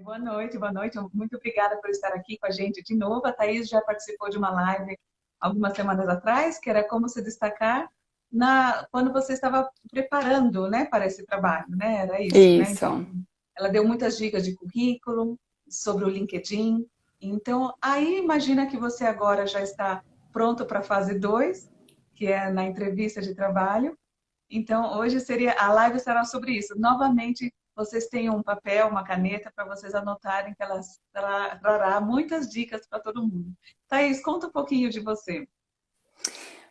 Boa noite, boa noite. Muito obrigada por estar aqui com a gente de novo. A Thaís já participou de uma live algumas semanas atrás, que era como se destacar quando você estava preparando, né, para esse trabalho, né? Era isso, né? Então, Isso. ela deu muitas dicas de currículo, sobre o LinkedIn. Então, aí imagina que você agora já está pronto para a fase 2, que é na entrevista de trabalho. Então, hoje a live será sobre isso. Novamente, vocês têm um papel, uma caneta para vocês anotarem que ela trará muitas dicas para todo mundo. Thaís, conta um pouquinho de você.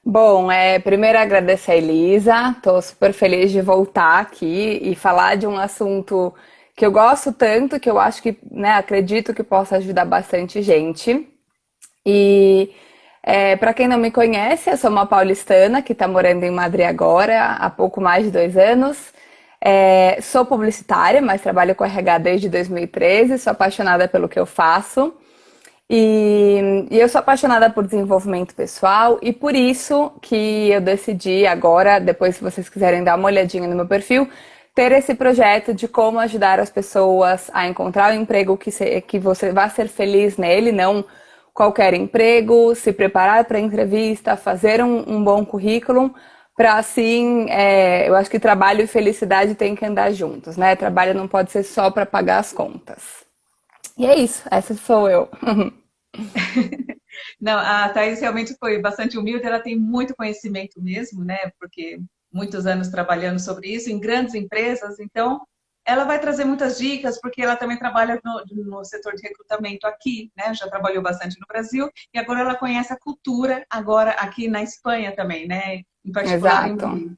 Bom, primeiro agradecer a Elisa, estou super feliz de voltar aqui e falar de um assunto que eu gosto tanto, que eu acho que, né, acredito que possa ajudar bastante gente. E para quem não me conhece, eu sou uma paulistana que está morando em Madrid agora, há pouco mais de 2 anos. Sou publicitária, mas trabalho com RH desde 2013, sou apaixonada pelo que eu faço. E eu sou apaixonada por desenvolvimento pessoal e por isso que eu decidi agora, depois se vocês quiserem dar uma olhadinha no meu perfil, ter esse projeto de como ajudar as pessoas a encontrar o emprego que você vai ser feliz nele, não qualquer emprego, se preparar para a entrevista, fazer um bom currículo, para assim, eu acho que trabalho e felicidade têm que andar juntos, né? Trabalho não pode ser só para pagar as contas. E é isso, essa sou eu. Não, a Thaís realmente foi bastante humilde, ela tem muito conhecimento mesmo, né? Porque muitos anos trabalhando sobre isso em grandes empresas, então ela vai trazer muitas dicas, porque ela também trabalha no setor de recrutamento aqui, né? Já trabalhou bastante no Brasil e agora ela conhece a cultura agora aqui na Espanha também, né? Em particular em Exato. Madrid.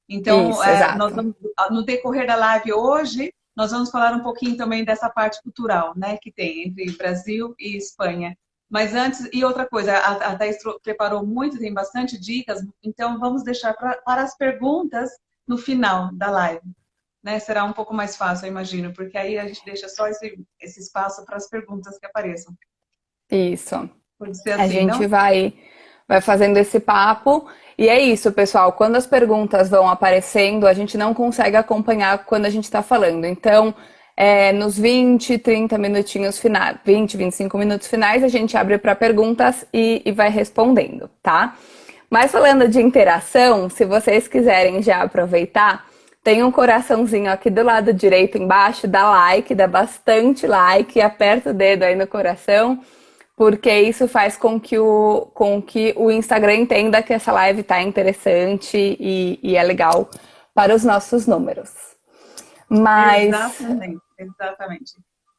Então, Isso, nós exato. vamos, no decorrer da live hoje, nós vamos falar um pouquinho também dessa parte cultural, né, que tem entre Brasil e Espanha. Mas antes, e outra coisa, a Thaís preparou muito, tem bastante dicas, então vamos deixar para as perguntas no final da live, né? Será um pouco mais fácil, eu imagino, porque aí a gente deixa só esse espaço para as perguntas que apareçam. Isso. Pode ser A assim, gente não? vai fazendo esse papo. E é isso, pessoal. Quando as perguntas vão aparecendo, a gente não consegue acompanhar quando a gente está falando. Então, nos 20, 30 minutinhos finais, 20, 25 minutos finais, a gente abre para perguntas e vai respondendo, tá? Mas falando de interação, se vocês quiserem já aproveitar, tem um coraçãozinho aqui do lado direito embaixo, dá like, dá bastante like, aperta o dedo aí no coração, porque isso faz com que o Instagram entenda que essa live tá interessante e é legal para os nossos números. Mas Exatamente, exatamente.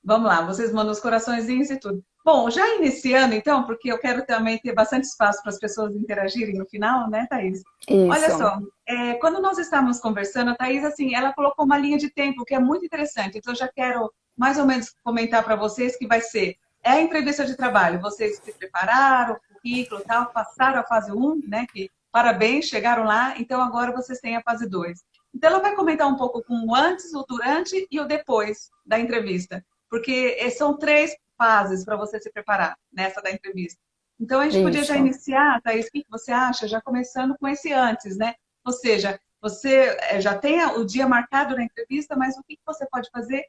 Vamos lá, vocês mandam os coraçõezinhos e tudo. Bom, já iniciando então, porque eu quero também ter bastante espaço para as pessoas interagirem no final, né, Thaís? Olha isso, só, quando nós estávamos conversando, a Thaís, assim, ela colocou uma linha de tempo que é muito interessante. Então, eu já quero mais ou menos comentar para vocês que vai ser a entrevista de trabalho. Vocês se prepararam, o currículo e tal, passaram a fase 1, né? Que parabéns, chegaram lá. Então, agora vocês têm a fase 2. Então, ela vai comentar um pouco com o antes, o durante e o depois da entrevista, porque são 3 fases para você se preparar nessa da entrevista. Então, a gente podia já isso. iniciar, Thaís, o que você acha? Já começando com esse antes, né? Ou seja, você já tem o dia marcado na entrevista, mas o que você pode fazer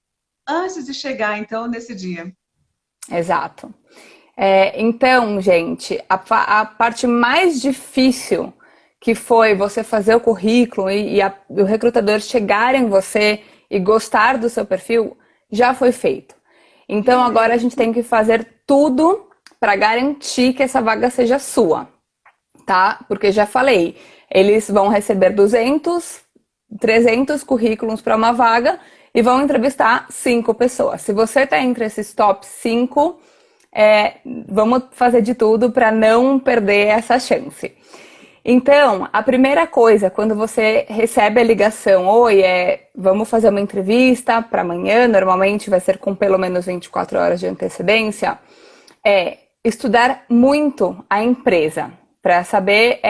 antes de chegar, então, nesse dia? Exato. Então, gente, a parte mais difícil que foi você fazer o currículo e o recrutador chegar em você e gostar do seu perfil, já foi feito. Então, agora a gente tem que fazer tudo para garantir que essa vaga seja sua, tá? Porque já falei, eles vão receber 200, 300 currículos para uma vaga e vão entrevistar 5 pessoas. Se você está entre esses top 5, vamos fazer de tudo para não perder essa chance. Então, a primeira coisa, quando você recebe a ligação, oi, vamos fazer uma entrevista para amanhã, normalmente vai ser com pelo menos 24 horas de antecedência, estudar muito a empresa, para saber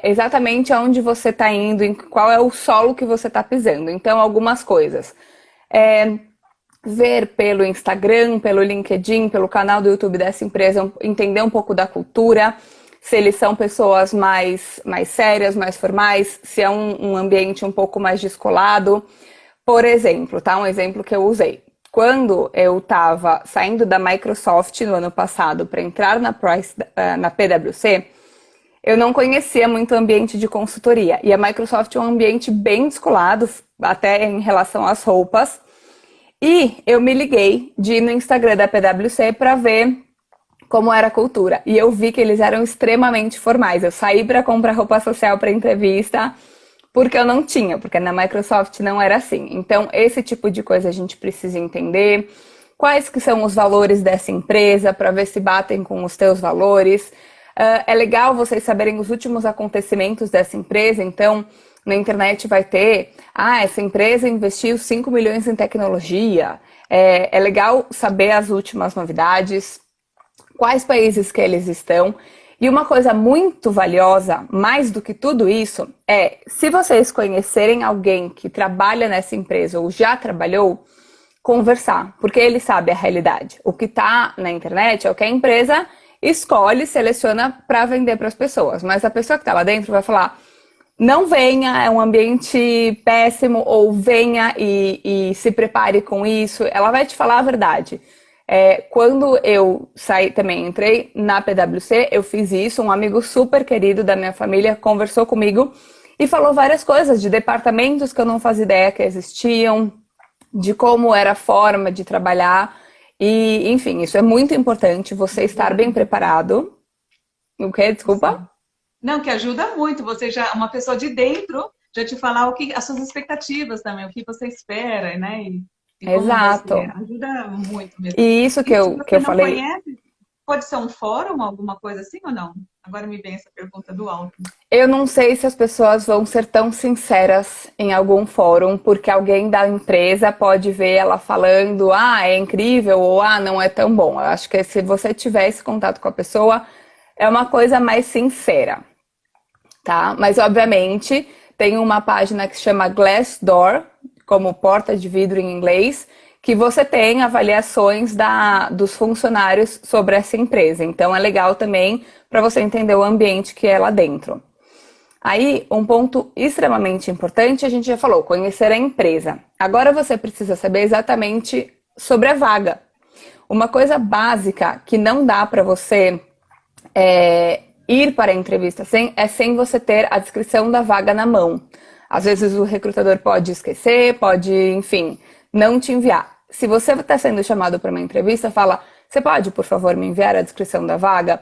exatamente aonde você está indo, em qual é o solo que você está pisando. Então, algumas coisas. Ver pelo Instagram, pelo LinkedIn, pelo canal do YouTube dessa empresa, entender um pouco da cultura, se eles são pessoas mais sérias, mais formais, se é um ambiente um pouco mais descolado. Por exemplo, tá? Um exemplo que eu usei. quando eu estava saindo da Microsoft no ano passado para entrar na PwC, eu não conhecia muito o ambiente de consultoria. E a Microsoft é um ambiente bem descolado, até em relação às roupas. E eu me liguei de ir no Instagram da PwC para ver como era a cultura. E eu vi que eles eram extremamente formais. Eu saí para comprar roupa social para entrevista porque eu não tinha, porque na Microsoft não era assim. Então, esse tipo de coisa a gente precisa entender. Quais que são os valores dessa empresa para ver se batem com os teus valores. É legal vocês saberem os últimos acontecimentos dessa empresa. Então, na internet vai ter, essa empresa investiu 5 milhões em tecnologia. É legal saber as últimas novidades, quais países que eles estão. E uma coisa muito valiosa, mais do que tudo isso, é se vocês conhecerem alguém que trabalha nessa empresa ou já trabalhou, conversar, porque ele sabe a realidade. O que está na internet é o que a empresa escolhe, seleciona para vender para as pessoas. Mas a pessoa que está lá dentro vai falar, não venha, é um ambiente péssimo, ou venha e se prepare com isso. Ela vai te falar a verdade. Quando eu saí também, entrei na PwC, eu fiz isso, um amigo super querido da minha família conversou comigo e falou várias coisas de departamentos que eu não fazia ideia que existiam, de como era a forma de trabalhar e, enfim, isso é muito importante, você estar bem preparado. O quê? Desculpa? Não, que ajuda muito, você já, uma pessoa de dentro, já te falar as suas expectativas também, o que você espera, né? E como Exato. você ajuda muito mesmo. E isso que eu falei. Conhece, pode ser um fórum, alguma coisa assim ou não? Agora me vem essa pergunta do alto. Eu não sei se as pessoas vão ser tão sinceras em algum fórum, porque alguém da empresa pode ver ela falando, é incrível, ou não é tão bom. Eu acho que se você tiver esse contato com a pessoa, é uma coisa mais sincera, tá? Mas, obviamente, tem uma página que se chama Glassdoor, como porta de vidro em inglês, que você tem avaliações dos funcionários sobre essa empresa. Então, é legal também para você entender o ambiente que é lá dentro. Aí, um ponto extremamente importante, a gente já falou, conhecer a empresa. Agora você precisa saber exatamente sobre a vaga. Uma coisa básica que não dá para você ir para a entrevista sem você ter a descrição da vaga na mão. Às vezes o recrutador pode esquecer, pode, enfim, não te enviar. Se você está sendo chamado para uma entrevista, fala, você pode, por favor, me enviar a descrição da vaga?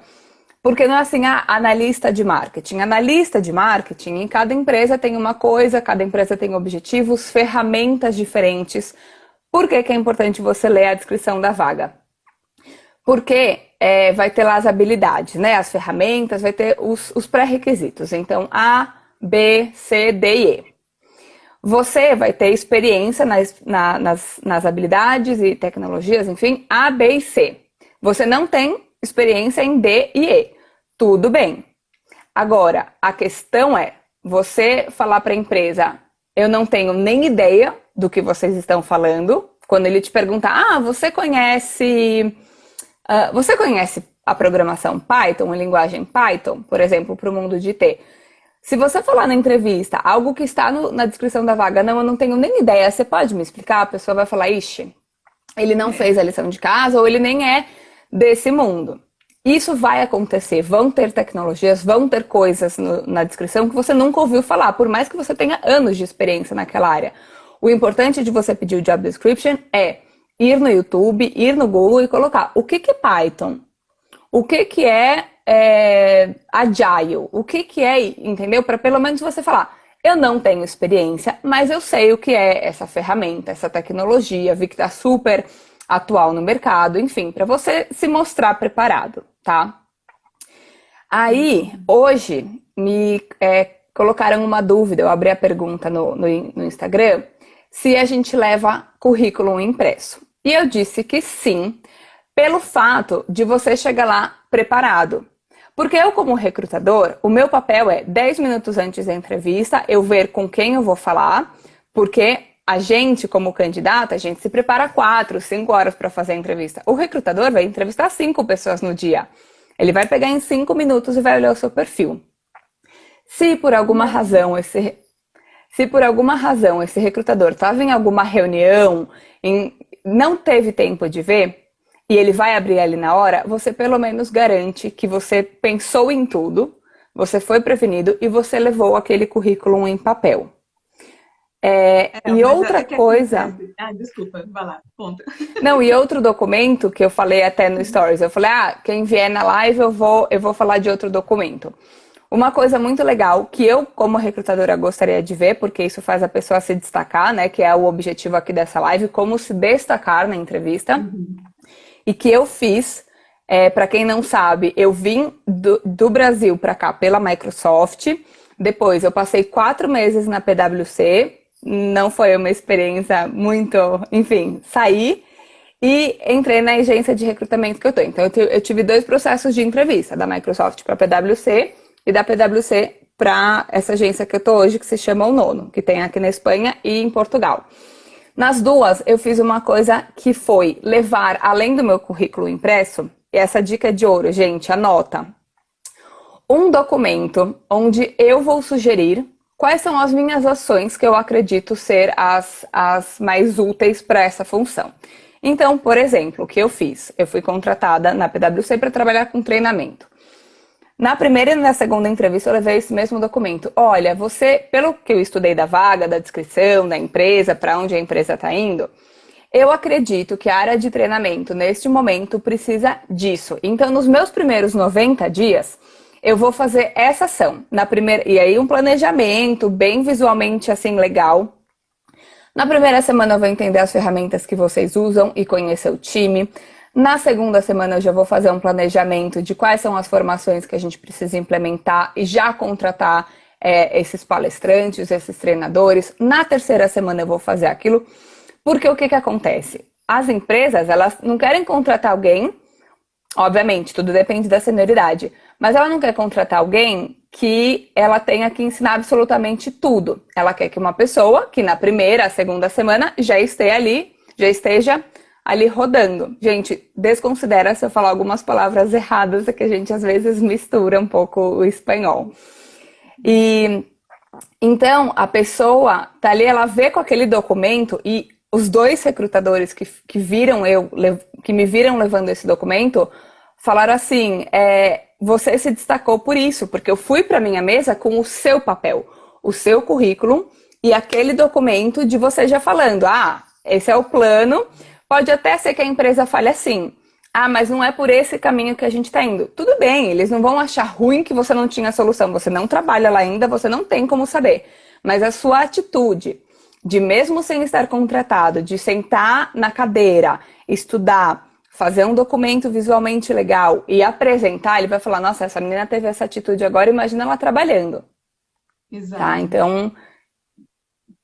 Porque não é assim, analista de marketing. Analista de marketing, em cada empresa tem uma coisa, cada empresa tem objetivos, ferramentas diferentes. Por que é importante você ler a descrição da vaga? Porque vai ter lá as habilidades, né? As ferramentas, vai ter os pré-requisitos. Então, A, B, C, D e E. Você vai ter experiência nas habilidades e tecnologias, enfim, A, B e C. Você não tem experiência em D e E. Tudo bem. Agora, a questão é, você falar para a empresa, eu não tenho nem ideia do que vocês estão falando. Quando ele te perguntar, você conhece a programação Python, a linguagem Python, por exemplo, para o mundo de IT? Se você falar na entrevista algo que está na descrição da vaga, não, eu não tenho nem ideia, você pode me explicar? A pessoa vai falar, ixi, ele não fez a lição de casa ou ele nem é desse mundo. Isso vai acontecer, vão ter tecnologias, vão ter coisas na descrição que você nunca ouviu falar, por mais que você tenha anos de experiência naquela área. O importante de você pedir o job description é ir no YouTube, ir no Google e colocar o que é Python, o que é Agile, o que é, entendeu? Para pelo menos você falar, eu não tenho experiência, mas eu sei o que é essa ferramenta, essa tecnologia, vi que está super atual no mercado, enfim, para você se mostrar preparado, tá? Aí, hoje, me colocaram uma dúvida, eu abri a pergunta no Instagram, se a gente leva currículo impresso. E eu disse que sim, pelo fato de você chegar lá preparado. Porque eu, como recrutador, o meu papel é 10 minutos antes da entrevista, eu ver com quem eu vou falar, porque a gente, como candidato, a gente se prepara 4, 5 horas para fazer a entrevista. O recrutador vai entrevistar 5 pessoas no dia. Ele vai pegar em 5 minutos e vai olhar o seu perfil. Se por alguma razão esse recrutador estava em alguma reunião, não teve tempo de ver e ele vai abrir ali na hora, você pelo menos garante que você pensou em tudo, você foi prevenido e você levou aquele currículo em papel. E Mas outra que coisa... acontece. Desculpa, vai lá, conta. Não, e outro documento que eu falei até no Stories, eu falei, quem vier na live eu vou falar de outro documento. Uma coisa muito legal que eu, como recrutadora, gostaria de ver, porque isso faz a pessoa se destacar, né? Que é o objetivo aqui dessa live, como se destacar na entrevista. E que eu fiz, para quem não sabe, eu vim do Brasil para cá pela Microsoft. Depois eu passei 4 meses na PwC. Não foi uma experiência muito... Enfim, saí e entrei na agência de recrutamento que eu tô. Então eu tive 2 processos de entrevista, da Microsoft para PwC e da PwC para essa agência que eu tô hoje, que se chama o Nono, que tem aqui na Espanha e em Portugal. Nas 2, eu fiz uma coisa que foi levar, além do meu currículo impresso, e essa dica é de ouro, gente, anota, um documento onde eu vou sugerir quais são as minhas ações que eu acredito ser as mais úteis para essa função. Então, por exemplo, o que eu fiz? Eu fui contratada na PwC para trabalhar com treinamento. Na primeira e na segunda entrevista eu levei esse mesmo documento. Olha, você, pelo que eu estudei da vaga, da descrição, da empresa, para onde a empresa está indo, eu acredito que a área de treinamento, neste momento, precisa disso. Então, nos meus primeiros 90 dias, eu vou fazer essa ação. E aí um planejamento bem visualmente assim legal. Na primeira semana eu vou entender as ferramentas que vocês usam e conhecer o time. Na segunda semana eu já vou fazer um planejamento de quais são as formações que a gente precisa implementar e já contratar esses palestrantes, esses treinadores. Na terceira semana eu vou fazer aquilo, porque o que acontece? As empresas, elas não querem contratar alguém, obviamente, tudo depende da senioridade, mas ela não quer contratar alguém que ela tenha que ensinar absolutamente tudo. Ela quer que uma pessoa que na primeira, segunda semana já esteja ali rodando. Gente, desconsidera se eu falar algumas palavras erradas, é que a gente às vezes mistura um pouco o espanhol. E então a pessoa tá ali, ela vê com aquele documento e os 2 recrutadores que me viram levando esse documento falaram assim, você se destacou por isso, porque eu fui para minha mesa com o seu papel, o seu currículo e aquele documento de você já falando, esse é o plano. Pode até ser que a empresa fale assim, mas não é por esse caminho que a gente está indo. Tudo bem, eles não vão achar ruim que você não tinha solução, você não trabalha lá ainda, você não tem como saber. Mas a sua atitude de mesmo sem estar contratado, de sentar na cadeira, estudar, fazer um documento visualmente legal e apresentar, ele vai falar, nossa, essa menina teve essa atitude agora, imagina ela trabalhando. Exato. Tá, então...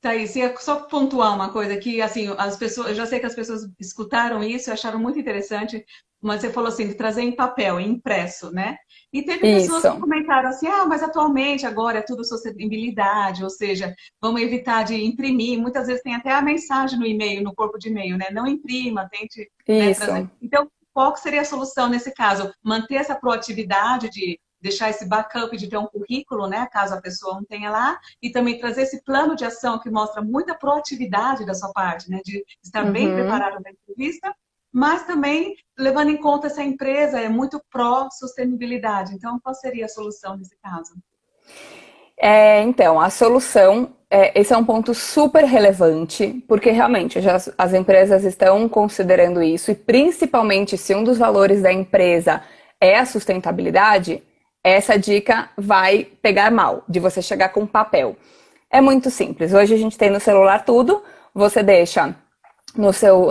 Thaís, ia só pontuar uma coisa que, assim, as pessoas, eu já sei que as pessoas escutaram isso e acharam muito interessante, mas você falou assim, de trazer em papel, em impresso, né? E teve pessoas que comentaram assim, mas atualmente agora é tudo sustentabilidade, ou seja, vamos evitar de imprimir, muitas vezes tem até a mensagem no e-mail, no corpo de e-mail, né? Não imprima, tente, né, trazer. Então, qual que seria a solução nesse caso? Manter essa proatividade de deixar esse backup de ter um currículo, né, caso a pessoa não tenha lá, e também trazer esse plano de ação que mostra muita proatividade da sua parte, né, de estar bem preparado na entrevista, mas também levando em conta essa empresa é muito pró-sustentabilidade. Então, qual seria a solução nesse caso? Então, a solução, esse é um ponto super relevante, porque realmente as empresas estão considerando isso, e principalmente se um dos valores da empresa é a sustentabilidade, essa dica vai pegar mal, de você chegar com papel. É muito simples. Hoje a gente tem no celular tudo, você deixa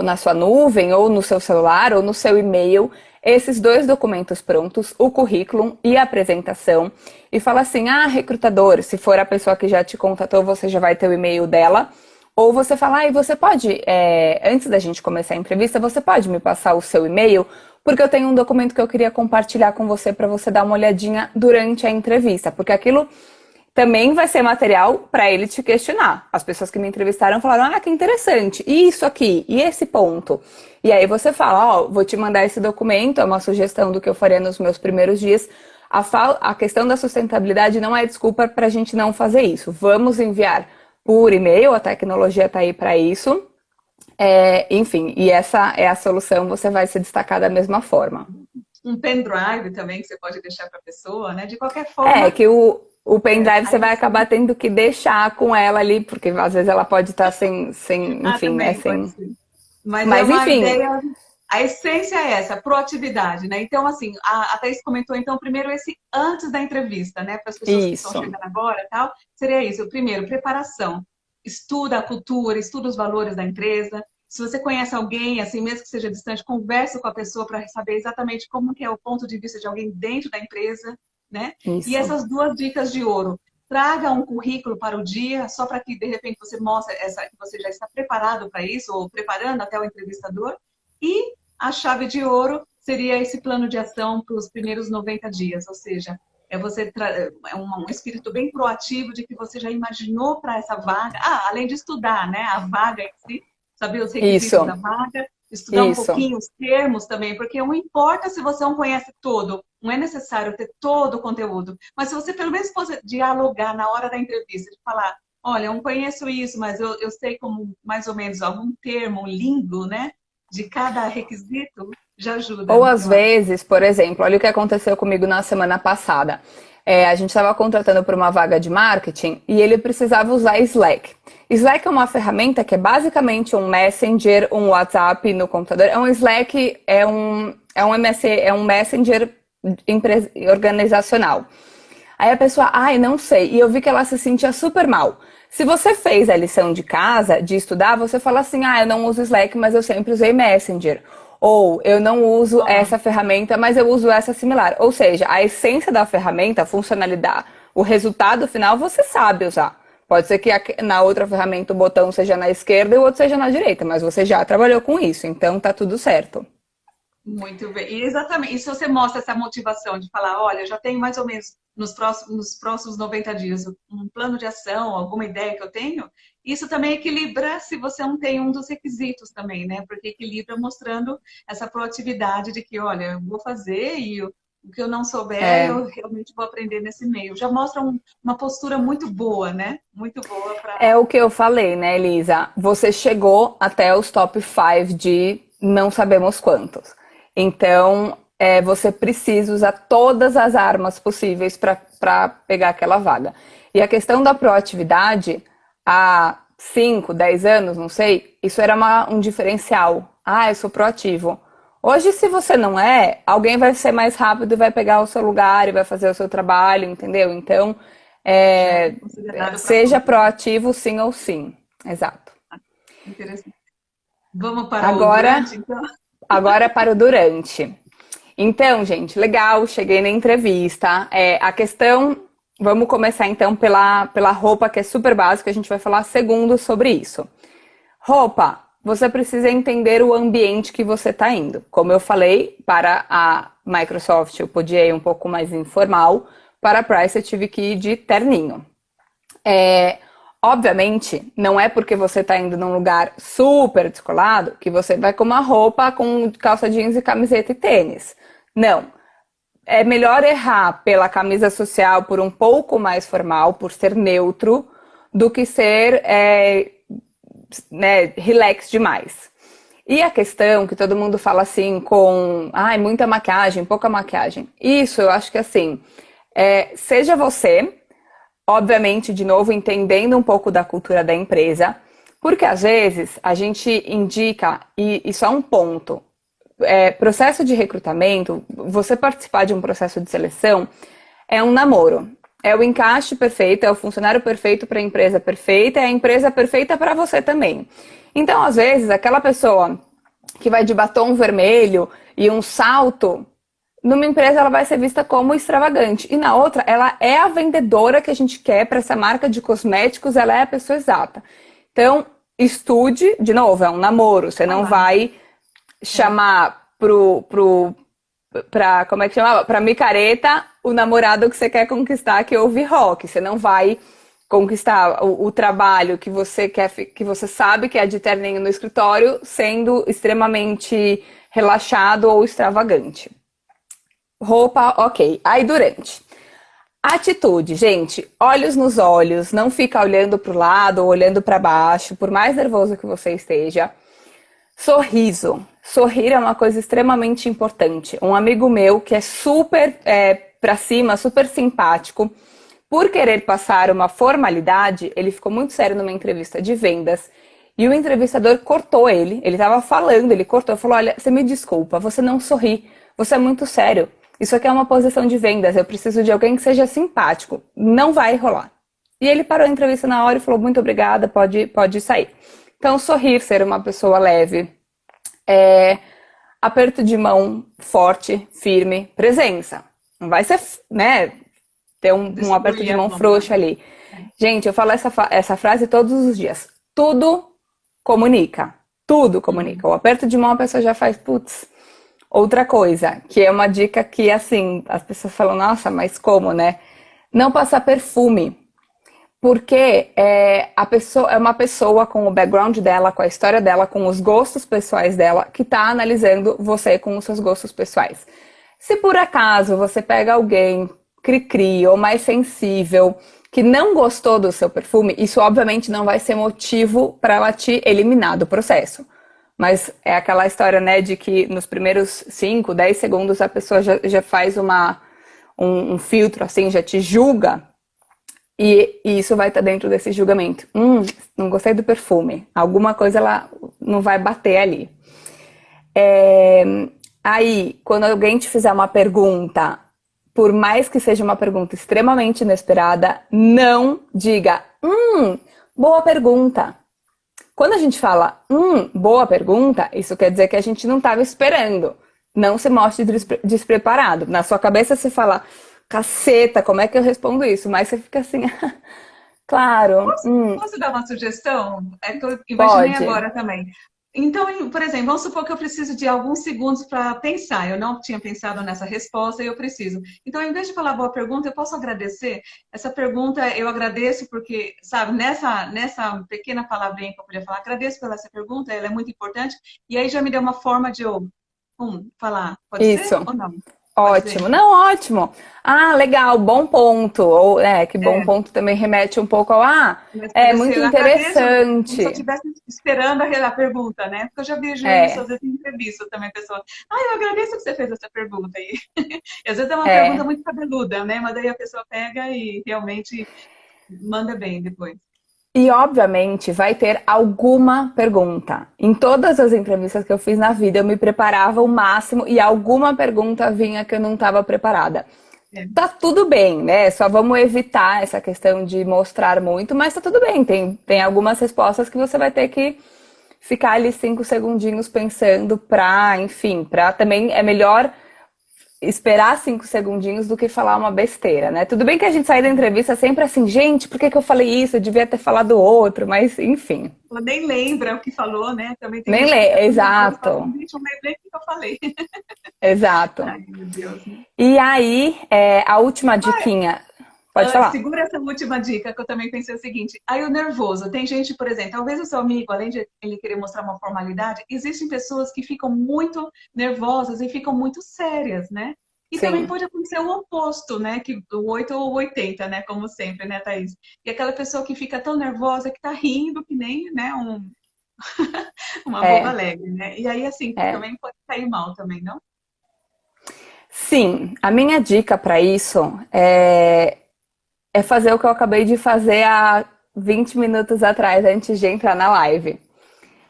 na sua nuvem, ou no seu celular, ou no seu e-mail, esses 2 documentos prontos, o currículo e a apresentação, e fala assim, recrutador, se for a pessoa que já te contatou, você já vai ter o e-mail dela, ou você fala, você pode, antes da gente começar a entrevista, você pode me passar o seu e-mail, porque eu tenho um documento que eu queria compartilhar com você para você dar uma olhadinha durante a entrevista, porque aquilo também vai ser material para ele te questionar. As pessoas que me entrevistaram falaram, que interessante, e isso aqui, e esse ponto. E aí você fala, vou te mandar esse documento, é uma sugestão do que eu faria nos meus primeiros dias. A questão da sustentabilidade não é desculpa para a gente não fazer isso. Vamos enviar por e-mail, a tecnologia está aí para isso. Enfim, e essa é a solução, você vai se destacar da mesma forma. Um pendrive também que você pode deixar para a pessoa, né? De qualquer É forma, que o pendrive você aí vai acabar tendo que deixar com ela ali, porque às vezes ela pode estar sem, enfim, né, também pode sem... ser. Mas é Mas uma enfim, ideia, a essência é essa, proatividade, né? Então, assim, a Thaís comentou, então, primeiro esse antes da entrevista, né? Para as pessoas que estão isso. chegando agora e tal, seria isso. Primeiro, preparação. Estuda a cultura, estuda os valores da empresa. Se você conhece alguém, assim, mesmo que seja distante, conversa com a pessoa para saber exatamente como que é o ponto de vista de alguém dentro da empresa, né? E Isso. essas duas dicas de ouro. Traga um currículo para o dia, só para que de repente você mostre que você já está preparado para isso, ou preparando até o entrevistador. E a chave de ouro seria esse plano de ação para os primeiros 90 dias, ou seja, é um espírito bem proativo de que você já imaginou para essa vaga. Ah, além de estudar, né, a vaga em si, saber os requisitos da Isso. vaga, estudar um Isso. pouquinho os termos também, porque não importa se você não conhece todo, não é necessário ter todo o conteúdo, mas se você pelo menos fosse dialogar na hora da entrevista, de falar, olha, eu não conheço isso, mas eu sei como mais ou menos algum termo, um lingo, né, de cada requisito, já Ou ajuda, às eu acho. vezes, por exemplo, olha o que aconteceu comigo na semana passada. A gente estava contratando por uma vaga de marketing e ele precisava usar Slack. Slack é uma ferramenta que é basicamente um Messenger, um WhatsApp no computador. Slack, é um Messenger organizacional. Aí a pessoa, ai, não sei. E eu vi que ela se sentia super mal. Se você fez a lição de casa, de estudar, você fala assim, ah, eu não uso Slack, mas eu sempre usei Messenger. Ou eu não uso Ó, essa ferramenta, mas eu uso essa similar. Ou seja, a essência da ferramenta, a funcionalidade, o resultado final você sabe usar. Pode ser que na outra ferramenta o botão seja na esquerda e o outro seja na direita, mas você já trabalhou com isso, então tá tudo certo. muito bem. E exatamente. E se você mostra essa motivação de falar, olha, eu já tenho mais ou menos nos próximos 90 dias um plano de ação, alguma ideia que eu tenho, isso também equilibra se você não tem um dos requisitos também, né? Porque equilibra mostrando essa proatividade de que, olha, eu vou fazer e o que eu não souber, É, eu realmente vou aprender nesse meio. Já mostra uma postura muito boa, né? Muito boa é para. o que eu falei, né, Elisa? Você chegou até os top 5 de não sabemos quantos. Então, você precisa usar todas as armas possíveis para pegar aquela vaga. E a questão da proatividade, há 5, 10 anos, não sei, isso era um diferencial. Ah, eu sou proativo. Hoje, se você não é, alguém vai ser mais rápido e vai pegar o seu lugar e vai fazer o seu trabalho, entendeu? Então, Já é é, considerado para seja todos. proativo, sim ou sim. Exato. Interessante. Vamos para o Agora, durante, então? agora para o durante. Então, gente, legal, cheguei na entrevista. A questão, vamos começar então pela roupa, que é super básica, a gente vai falar segundos sobre isso. Roupa, você precisa entender o ambiente que você está indo. Como eu falei, para a Microsoft eu podia ir um pouco mais informal, para a Price eu tive que ir de terninho. É, obviamente, não é porque você está indo num lugar super descolado que você vai com uma roupa com calça jeans e camiseta e tênis. Não. É melhor errar pela camisa social por um pouco mais formal, por ser neutro, do que ser né, relax demais. E a questão que todo mundo fala assim com ai, muita maquiagem, pouca maquiagem. Isso eu acho que assim, seja você, obviamente, de novo, entendendo um pouco da cultura da empresa, porque às vezes a gente indica, e só um ponto, processo de recrutamento, você participar de um processo de seleção, é um namoro. É o encaixe perfeito, é o funcionário perfeito para a empresa perfeita, é a empresa perfeita para você também. Então, às vezes, aquela pessoa que vai de batom vermelho e um salto, numa empresa ela vai ser vista como extravagante. E na outra, ela é a vendedora que a gente quer para essa marca de cosméticos, ela é a pessoa exata. Então, estude, de novo, é um namoro, você não Falar. vai É. chamar pra, como é que chamava? Pra micareta, o namorado que você quer conquistar que ouve rock. Você não vai conquistar o trabalho que você quer, que você sabe que é de terninho no escritório, sendo extremamente relaxado ou extravagante. Roupa, ok. Aí durante. Atitude, gente, olhos nos olhos, não fica olhando para o lado ou olhando para baixo, por mais nervoso que você esteja. Sorriso. Sorrir é uma coisa extremamente importante. Um amigo meu que é super pra cima, super simpático, por querer passar uma formalidade, ele ficou muito sério numa entrevista de vendas e o entrevistador cortou ele estava falando, ele cortou, falou, olha, você me desculpa, você não sorri, você é muito sério. Isso aqui é uma posição de vendas, eu preciso de alguém que seja simpático, não vai rolar. E ele parou a entrevista na hora e falou, muito obrigada, pode sair. Então, sorrir, ser uma pessoa leve, aperto de mão forte, firme, presença. Não vai ser, né, ter um aperto de mão frouxo ali. Gente, eu falo essa frase todos os dias. Tudo comunica. Tudo comunica. O aperto de mão a pessoa já faz, putz. Outra coisa, que é uma dica que, assim, as pessoas falam, nossa, mas como, né? Não passar perfume. Porque a pessoa é uma pessoa com o background dela, com a história dela, com os gostos pessoais dela, que está analisando você com os seus gostos pessoais. Se por acaso você pega alguém cri-cri ou mais sensível, que não gostou do seu perfume, isso obviamente não vai ser motivo para ela te eliminar do processo. Mas é aquela história, né, de que nos primeiros 5, 10 segundos a pessoa já faz um filtro, assim, já te julga. E isso vai estar dentro desse julgamento. Não gostei do perfume. Alguma coisa ela não vai bater ali. Aí, quando alguém te fizer uma pergunta, por mais que seja uma pergunta extremamente inesperada, não diga, boa pergunta. Quando a gente fala, boa pergunta, isso quer dizer que a gente não estava esperando. Não se mostre despreparado. Na sua cabeça você fala, caceta, como é que eu respondo isso? Mas você fica assim, claro. Posso dar uma sugestão? É que eu imaginei Pode. agora também. Então, por exemplo, vamos supor que eu preciso de alguns segundos para pensar. Eu não tinha pensado nessa resposta e eu preciso. Então, em vez de falar boa pergunta, eu posso agradecer? Essa pergunta eu agradeço porque, sabe, nessa pequena palavrinha que eu podia falar, agradeço pela essa pergunta, ela é muito importante. E aí já me deu uma forma de eu falar. Pode ser Isso. ou não? Ótimo. Não, ótimo. Ah, legal, bom ponto. Ou, que bom ponto também remete um pouco ao, Mas é pode muito ser, eu agradeço, como se eu interessante. estivesse esperando a pergunta, né? Porque eu já vejo isso, às vezes, em entrevista também, a pessoa, eu agradeço que você fez essa pergunta aí. E às vezes é uma pergunta muito cabeluda, né? Mas daí a pessoa pega e realmente manda bem depois. E, obviamente, vai ter alguma pergunta. Em todas as entrevistas que eu fiz na vida, eu me preparava o máximo e alguma pergunta vinha que eu não estava preparada. Tá tudo bem, né? Só vamos evitar essa questão de mostrar muito, mas tá tudo bem. Tem algumas respostas que você vai ter que ficar ali 5 segundinhos pensando enfim, também é melhor esperar 5 segundinhos do que falar uma besteira, né? Tudo bem que a gente sai da entrevista sempre assim, gente, por que eu falei isso? Eu devia ter falado outro, mas enfim. Ela nem lembra o que falou, né? Também tem Nem gente que lê, fica nervoso e fala, exato, gente, eu não lembrei o que eu falei. exato. Ai, meu Deus. E aí, a última diquinha, pode falar. Segura essa última dica, que eu também pensei o seguinte. Aí o nervoso, tem gente, por exemplo, talvez o seu amigo, além de ele querer mostrar uma formalidade, existem pessoas que ficam muito nervosas e ficam muito sérias, né? E também Sim, pode acontecer o oposto, né? Que o 8 ou 80, né? Como sempre, né, Thaís? E aquela pessoa que fica tão nervosa que tá rindo que nem, né, uma boba é, alegre, né? E aí, assim, é. também pode sair mal também, não? Sim, a minha dica para isso é fazer o que eu acabei de fazer há 20 minutos atrás, antes de entrar na live.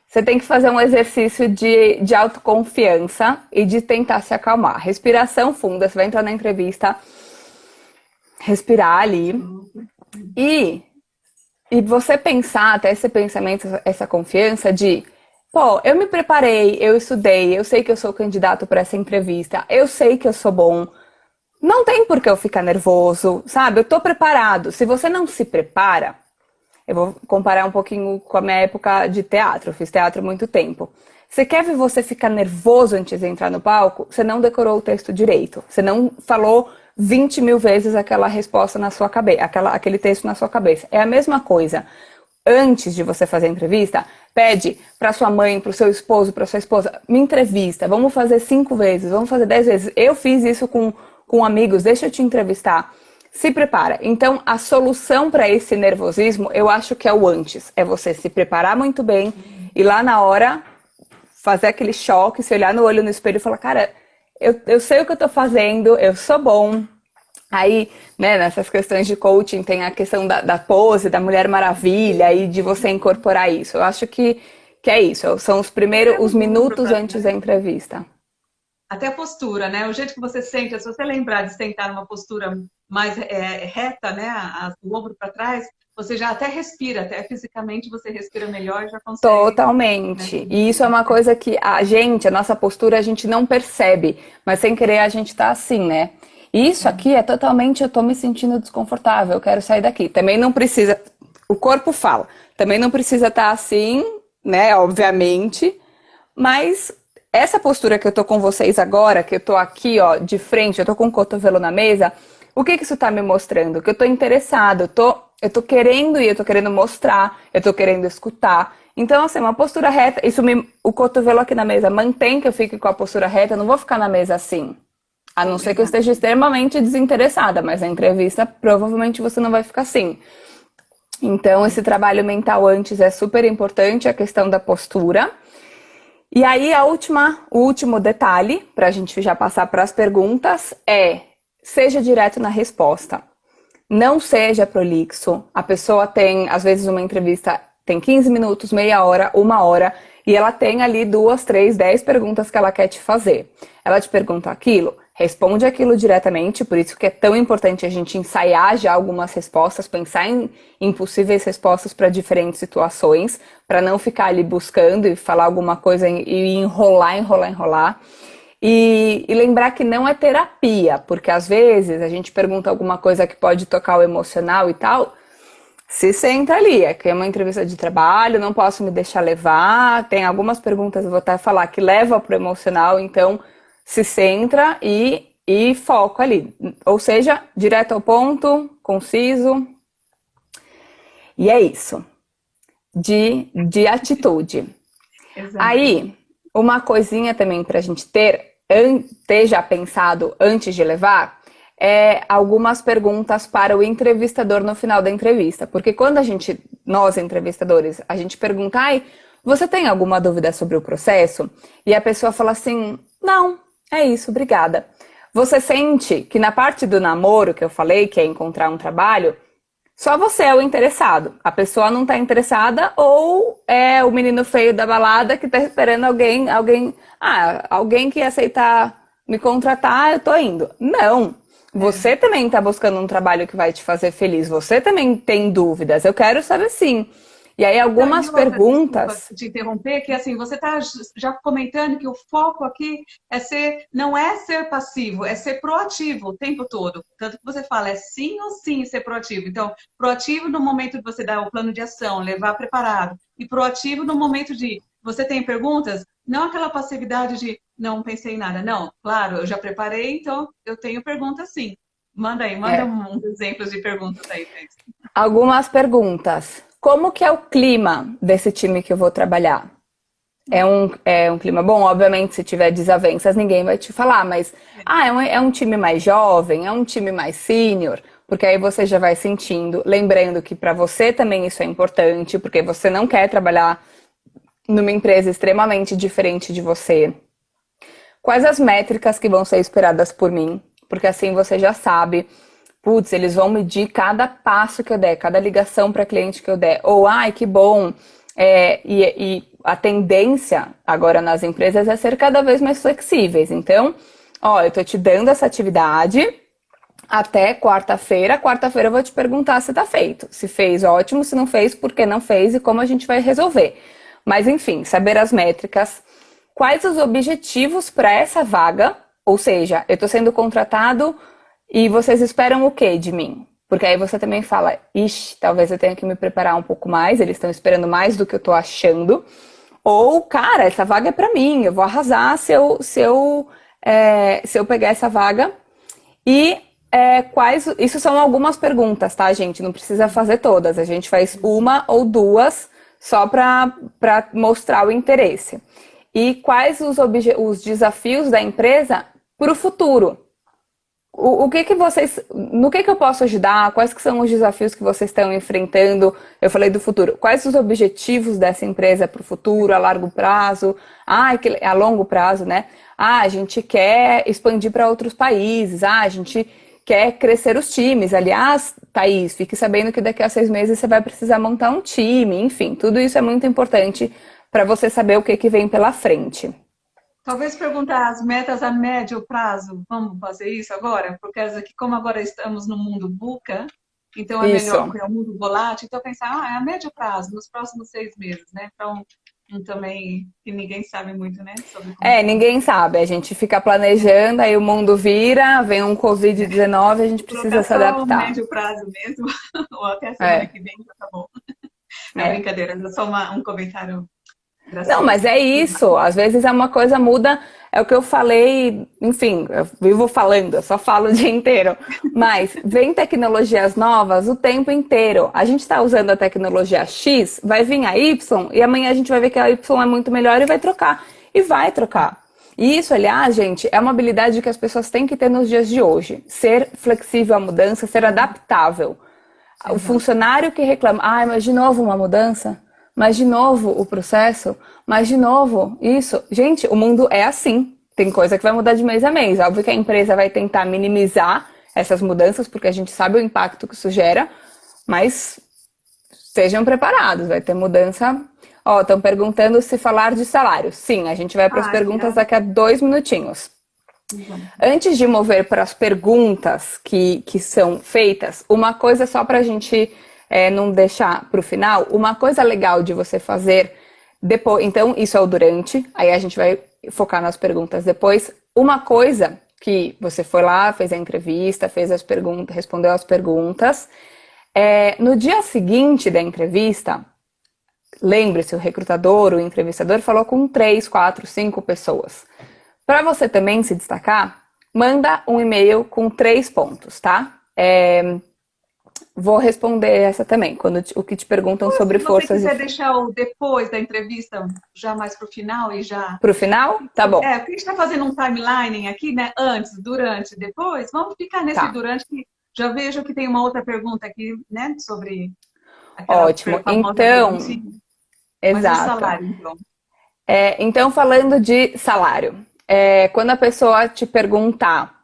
Você tem que fazer um exercício de autoconfiança e de tentar se acalmar. Respiração funda, você vai entrar na entrevista, respirar ali e, e você pensar, até esse pensamento, essa confiança de, pô, eu me preparei, eu estudei, eu sei que eu sou candidato para essa entrevista, eu sei que eu sou bom. Não tem por que eu ficar nervoso, sabe? Eu tô preparado. Se você não se prepara, eu vou comparar um pouquinho com a minha época de teatro. Eu fiz teatro há muito tempo. Você quer ver você ficar nervoso antes de entrar no palco? Você não decorou o texto direito. Você não falou 20 mil vezes aquela resposta na sua cabeça, aquele texto na sua cabeça. É a mesma coisa. Antes de você fazer a entrevista, pede para sua mãe, para o seu esposo, para sua esposa, me entrevista. Vamos fazer 5 vezes, vamos fazer 10 vezes. Eu fiz isso com amigos, deixa eu te entrevistar. Se prepara. Então, a solução para esse nervosismo, eu acho que é o antes. É você se preparar muito bem e lá na hora fazer aquele choque, se olhar no olho no espelho e falar, cara, eu sei o que eu tô fazendo, eu sou bom. Aí, né, nessas questões de coaching tem a questão da pose, da Mulher Maravilha e de você incorporar isso. Eu acho que é isso, são os minutos antes da entrevista. Até a postura, né? O jeito que você senta, se você lembrar de sentar numa postura mais reta, né? O ombro para trás, você já até respira, até fisicamente você respira melhor e já consegue. Totalmente. Né? E isso é uma coisa que a nossa postura, a gente não percebe, mas sem querer a gente tá assim, né? E isso aqui é totalmente, eu tô me sentindo desconfortável, eu quero sair daqui. Também não precisa, o corpo fala, também não precisa estar assim, né? Obviamente, mas essa postura que eu tô com vocês agora, que eu tô aqui, ó, de frente, eu tô com o cotovelo na mesa, o que isso tá me mostrando? Que eu tô interessado, eu tô querendo ir, eu tô querendo mostrar, eu tô querendo escutar. Então, assim, uma postura reta, o cotovelo aqui na mesa mantém que eu fique com a postura reta, eu não vou ficar na mesa assim. A não ser que eu esteja extremamente desinteressada, mas na entrevista provavelmente você não vai ficar assim. Então, esse trabalho mental antes é super importante, a questão da postura. E aí, o último detalhe, para a gente já passar para as perguntas, seja direto na resposta. Não seja prolixo. A pessoa tem, às vezes, uma entrevista tem 15 minutos, meia hora, uma hora, e ela tem ali 2, 3, 10 perguntas que ela quer te fazer. Ela te pergunta aquilo, responde aquilo diretamente, por isso que é tão importante a gente ensaiar já algumas respostas, pensar em possíveis respostas para diferentes situações, para não ficar ali buscando e falar alguma coisa e enrolar. E lembrar que não é terapia, porque às vezes a gente pergunta alguma coisa que pode tocar o emocional e tal, se senta ali, que é uma entrevista de trabalho, não posso me deixar levar, tem algumas perguntas, eu vou até falar, que leva pro emocional, então se centra e foco ali. Ou seja, direto ao ponto, conciso. E é isso. De atitude. Exato. Aí, uma coisinha também pra gente ter já pensado antes de levar, algumas perguntas para o entrevistador no final da entrevista. Porque quando nós entrevistadores, a gente pergunta, você tem alguma dúvida sobre o processo? E a pessoa fala assim, não, é isso, obrigada. Você sente que na parte do namoro que eu falei, que é encontrar um trabalho, só você é o interessado. A pessoa não tá interessada ou é o menino feio da balada que tá esperando alguém que aceitar me contratar, eu tô indo. Não. Você também tá buscando um trabalho que vai te fazer feliz. Você também tem dúvidas. Eu quero saber sim. E aí algumas perguntas... Desculpa te interromper, que assim, você está já comentando que o foco aqui não é ser passivo, é ser proativo o tempo todo. Tanto que você fala, é sim ou sim ser proativo. Então, proativo no momento de você dar o plano de ação, levar preparado. E proativo no momento de você tem perguntas, não aquela passividade de não pensei em nada. Não, claro, eu já preparei, então eu tenho perguntas sim. Manda uns exemplos de perguntas aí. Algumas perguntas. Como que é o clima desse time que eu vou trabalhar? É um clima bom? Obviamente, se tiver desavenças, ninguém vai te falar, mas é um time mais jovem, é um time mais sênior, porque aí você já vai sentindo, lembrando que para você também isso é importante, porque você não quer trabalhar numa empresa extremamente diferente de você. Quais as métricas que vão ser esperadas por mim? Porque assim você já sabe, putz, eles vão medir cada passo que eu der, cada ligação para cliente que eu der. Ou, que bom. E a tendência agora nas empresas é ser cada vez mais flexíveis. Então, eu tô te dando essa atividade até quarta-feira. Quarta-feira eu vou te perguntar se tá feito. Se fez, ótimo. Se não fez, por que não fez e como a gente vai resolver. Mas, enfim, saber as métricas. Quais os objetivos para essa vaga? Ou seja, eu tô sendo contratado e vocês esperam o quê de mim? Porque aí você também fala, talvez eu tenha que me preparar um pouco mais, eles estão esperando mais do que eu tô achando. Ou, cara, essa vaga é pra mim, eu vou arrasar se eu pegar essa vaga. E isso são algumas perguntas, tá, gente? Não precisa fazer todas, a gente faz uma ou duas só pra mostrar o interesse. E quais os desafios da empresa para o futuro? O que que vocês, no que eu posso ajudar? Quais que são os desafios que vocês estão enfrentando? Eu falei do futuro. Quais os objetivos dessa empresa para o futuro, a largo prazo? A longo prazo, né? A gente quer expandir para outros países. A gente quer crescer os times. Aliás, Thaís, fique sabendo que daqui a 6 meses você vai precisar montar um time. Enfim, tudo isso é muito importante para você saber o que que vem pela frente. Talvez perguntar as metas a médio prazo. Vamos fazer isso agora? Por causa que, como agora estamos no mundo VUCA, então é melhor, Isso. porque é um mundo volátil, então pensar, é a médio prazo, nos próximos 6 meses, né? Então, também, que ninguém sabe muito, né? Sobre como É, que é. ninguém sabe. A gente fica planejando, aí o mundo vira, vem um Covid-19, a gente Vou colocar precisa se só o adaptar. médio prazo mesmo, ou até a semana É, que vem, já tá bom. Não, é. brincadeira, é só um comentário Não, mas gracioso. é isso. Às vezes é uma coisa muda, é o que eu falei, enfim, eu vivo falando, eu só falo o dia inteiro. Mas vem tecnologias novas o tempo inteiro. A gente está usando a tecnologia X, vai vir a Y, e amanhã a gente vai ver que a Y é muito melhor e vai trocar. E vai trocar. E isso, aliás, gente, é uma habilidade que as pessoas têm que ter nos dias de hoje. Ser flexível à mudança, ser adaptável. O Exato. funcionário que reclama, mas de novo uma mudança, mas de novo o processo, mas de novo isso. Gente, o mundo é assim. Tem coisa que vai mudar de mês a mês. Óbvio que a empresa vai tentar minimizar essas mudanças, porque a gente sabe o impacto que isso gera, mas estejam preparados, vai ter mudança. Ó, estão perguntando se falar de salário. Sim, a gente vai para as perguntas Já. daqui a 2 minutinhos. Exato. Antes de mover para as perguntas que são feitas, uma coisa só para a gente não deixar para o final, uma coisa legal de você fazer depois. Então, isso é o durante, aí a gente vai focar nas perguntas depois. Uma coisa que você foi lá, fez a entrevista, fez as perguntas, respondeu as perguntas. No dia seguinte da entrevista, lembre-se, o recrutador, o entrevistador falou com 3, 4, 5 pessoas. Para você também se destacar, manda um e-mail com 3 pontos, tá? Vou responder essa também, quando o que te perguntam Ou se sobre você forças e quiser deixar o depois da entrevista, já mais para o final e já. pro final, tá bom, Porque a gente está fazendo um timeline aqui, né? Antes, durante, depois. Vamos ficar nesse tá, durante, que já vejo que tem uma outra pergunta aqui, né? Sobre aquela ótimo. famosa Então, perguntinha. Mas o exato. salário, então. Então, falando de salário, quando a pessoa te perguntar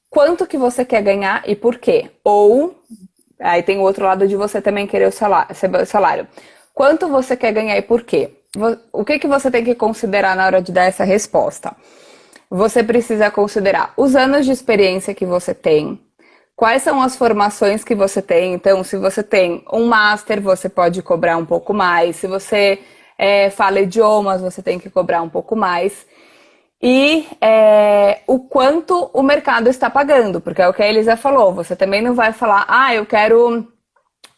quanto que você quer ganhar e por quê, ou aí tem o outro lado de você também querer o salário. Quanto você quer ganhar e por quê? O que que você tem que considerar na hora de dar essa resposta? Você precisa considerar os anos de experiência que você tem, quais são as formações que você tem. Então, se você tem um master, você pode cobrar um pouco mais. Se você fala idiomas, você tem que cobrar um pouco mais. E o quanto o mercado está pagando, porque é o que a Elisa falou. Você também não vai falar, eu quero.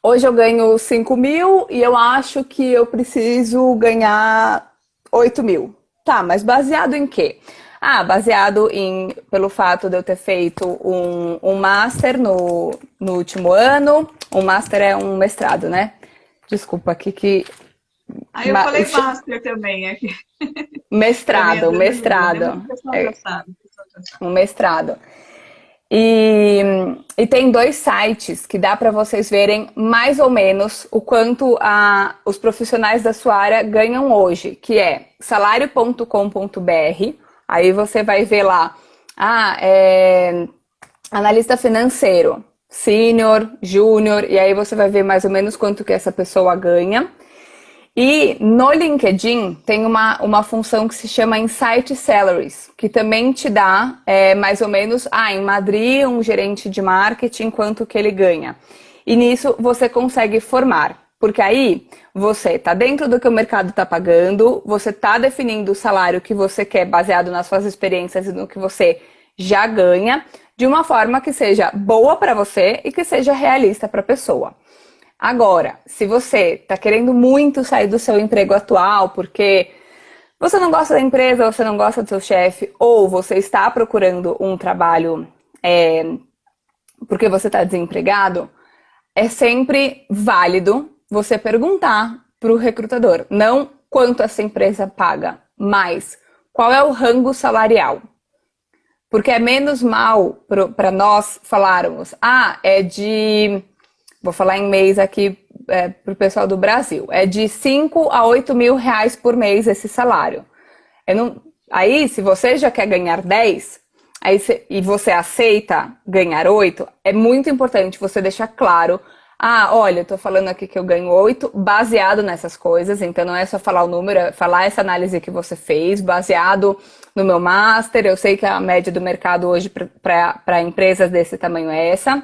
Hoje eu ganho 5 mil e eu acho que eu preciso ganhar 8 mil. Tá, mas baseado em quê? Baseado pelo fato de eu ter feito um master no último ano. Um master é um mestrado, né? Desculpa aqui que. Aí eu falei master também aqui, para minhas Mestrado, alunas, né? Mas o mestrado. pessoal já sabe. O pessoal já sabe. Um mestrado. E tem 2 sites que dá para vocês verem mais ou menos o quanto os profissionais da sua área ganham hoje, que é salário.com.br. Aí você vai ver lá, analista financeiro, sênior, júnior, e aí você vai ver mais ou menos quanto que essa pessoa ganha. E no LinkedIn tem uma função que se chama Insight Salaries, que também te dá mais ou menos, em Madrid, um gerente de marketing, quanto que ele ganha. E nisso você consegue formar, porque aí você está dentro do que o mercado está pagando, você está definindo o salário que você quer baseado nas suas experiências e no que você já ganha, de uma forma que seja boa para você e que seja realista para a pessoa. Agora, se você está querendo muito sair do seu emprego atual porque você não gosta da empresa, você não gosta do seu chefe, ou você está procurando um trabalho porque você está desempregado, é sempre válido você perguntar para o recrutador, não quanto essa empresa paga, mas qual é o rango salarial. Porque é menos mal para nós falarmos, vou falar em mês aqui para o pessoal do Brasil, é de 5 a 8 mil reais por mês esse salário. Aí, se você já quer ganhar 10, e você aceita ganhar 8, é muito importante você deixar claro, olha, eu tô falando aqui que eu ganho 8, baseado nessas coisas, então não é só falar o número, é falar essa análise que você fez, baseado no meu master, eu sei que a média do mercado hoje para empresas desse tamanho é essa,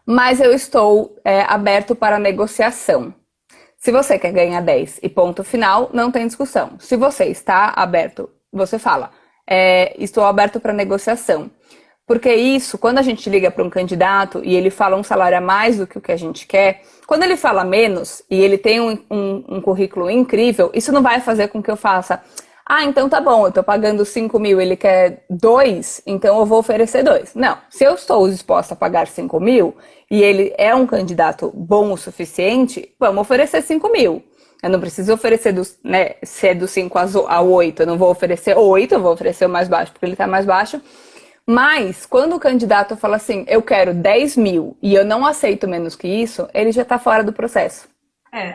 mas eu estou aberto para negociação. Se você quer ganhar 10 e ponto final, não tem discussão. Se você está aberto, você fala, estou aberto para negociação. Porque isso, quando a gente liga para um candidato e ele fala um salário a mais do que o que a gente quer, quando ele fala menos e ele tem um currículo incrível, isso não vai fazer com que eu faça, então tá bom, eu tô pagando 5 mil, ele quer 2, então eu vou oferecer 2. Não, se eu estou disposta a pagar 5 mil e ele é um candidato bom o suficiente, vamos oferecer 5 mil. Eu não preciso oferecer, se é do 5 a 8, eu não vou oferecer 8, eu vou oferecer o mais baixo porque ele tá mais baixo. Mas, quando o candidato fala assim, eu quero 10 mil e eu não aceito menos que isso, ele já tá fora do processo.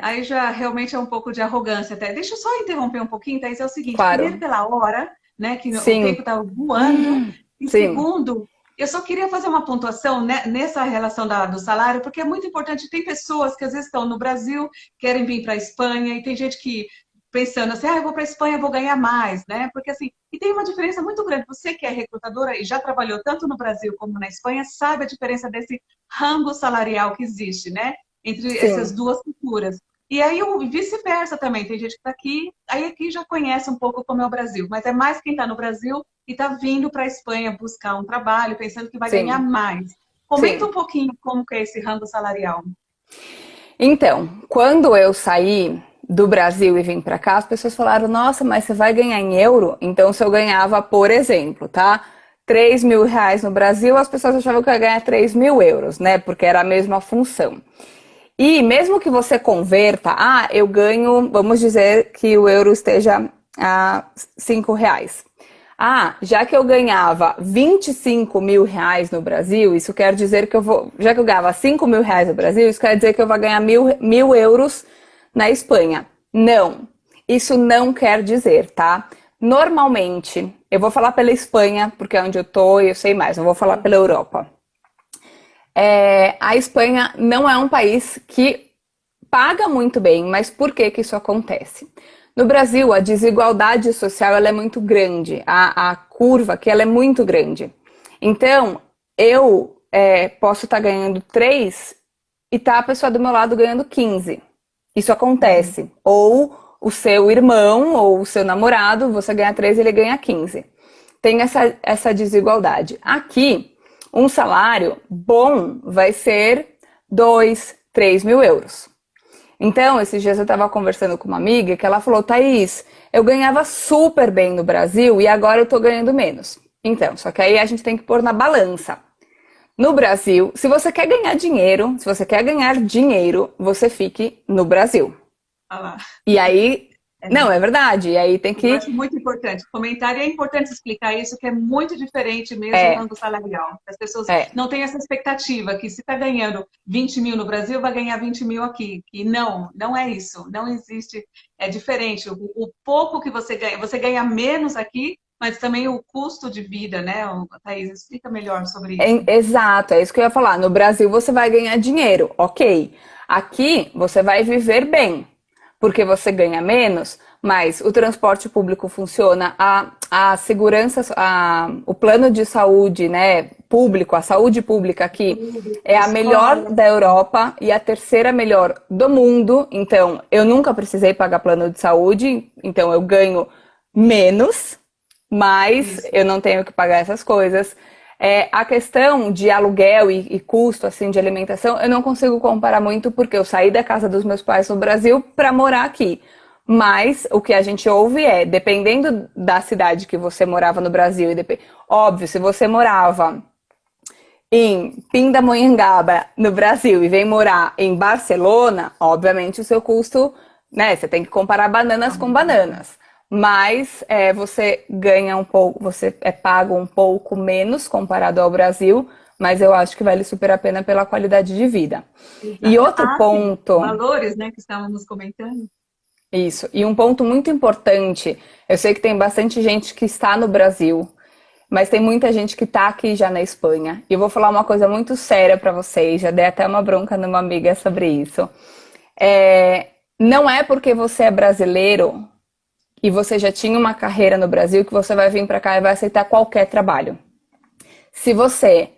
Aí já realmente é um pouco de arrogância até. Deixa eu só interromper um pouquinho, Thaís, é o seguinte, Claro. primeiro pela hora, né, que Sim. o tempo está voando, e Sim. segundo, eu só queria fazer uma pontuação nessa relação do salário, porque é muito importante, tem pessoas que às vezes estão no Brasil, querem vir para a Espanha, e tem gente que pensando assim, eu vou para a Espanha, vou ganhar mais, né? Porque assim, e tem uma diferença muito grande. Você que é recrutadora e já trabalhou tanto no Brasil como na Espanha, sabe a diferença desse rango salarial que existe, né? Entre essas duas culturas. E aí o vice-versa também. Tem gente que está aqui, aí aqui já conhece um pouco como é o Brasil, mas é mais quem está no Brasil e está vindo para a Espanha buscar um trabalho, pensando que vai ganhar mais. Comenta um pouquinho como que é esse rango salarial. Então, quando eu saí do Brasil e vim para cá, as pessoas falaram, nossa, mas você vai ganhar em euro? Então, se eu ganhava, por exemplo, 3 mil reais no Brasil, as pessoas achavam que eu ia ganhar 3 mil euros, né? Porque era a mesma função. E mesmo que você converta, eu ganho, vamos dizer que o euro esteja a 5 reais. Já que eu ganhava 25 mil reais no Brasil, isso quer dizer que já que eu ganhava 5 mil reais no Brasil, isso quer dizer que eu vou ganhar mil euros na Espanha. Não, isso não quer dizer, tá? Normalmente, eu vou falar pela Espanha, porque é onde eu tô e eu sei mais, não vou falar pela Europa. A Espanha não é um país que paga muito bem, mas por que isso acontece? No Brasil, a desigualdade social ela é muito grande, a curva aqui ela é muito grande. Então, eu posso estar ganhando 3 e a pessoa do meu lado ganhando 15. Isso acontece. Ou o seu irmão ou o seu namorado, você ganha 3 e ele ganha 15. Tem essa desigualdade. Aqui, um salário bom vai ser 2, 3 mil euros. Então, esses dias eu estava conversando com uma amiga que ela falou, Thaís, eu ganhava super bem no Brasil e agora eu tô ganhando menos. Então, só que aí a gente tem que pôr na balança. No Brasil, se você quer ganhar dinheiro, você fique no Brasil. E aí, não, é verdade. E aí tem que... Eu acho muito importante. Comentário é importante explicar isso, que é muito diferente mesmo do rango salarial. As pessoas não têm essa expectativa que se está ganhando 20 mil no Brasil, vai ganhar 20 mil aqui. E não é isso. Não existe. É diferente. O pouco que você ganha menos aqui, mas também o custo de vida, né? Thaís, explica melhor sobre isso. Exato, é isso que eu ia falar. No Brasil você vai ganhar dinheiro, ok. Aqui você vai viver bem. Porque você ganha menos, mas o transporte público funciona, a segurança, o plano de saúde, né, público, a saúde pública aqui é a melhor da Europa e a terceira melhor do mundo. Então, eu nunca precisei pagar plano de saúde, então eu ganho menos, mas eu não tenho que pagar essas coisas. A questão de aluguel e custo assim, de alimentação, eu não consigo comparar muito porque eu saí da casa dos meus pais no Brasil para morar aqui. Mas o que a gente ouve dependendo da cidade que você morava no Brasil, óbvio, se você morava em Pindamonhangaba, no Brasil, e vem morar em Barcelona, obviamente o seu custo, né, você tem que comparar bananas com bananas. mas você ganha um pouco, você é pago um pouco menos comparado ao Brasil, mas eu acho que vale super a pena pela qualidade de vida. E Exato. outro Sim, ponto, valores, né, que estávamos comentando. isso, e um ponto muito importante, eu sei que tem bastante gente que está no Brasil, mas tem muita gente que está aqui já na Espanha. E eu vou falar uma coisa muito séria para vocês, já dei até uma bronca numa amiga sobre isso. Não é porque você é brasileiro e você já tinha uma carreira no Brasil que você vai vir para cá e vai aceitar qualquer trabalho. Se você,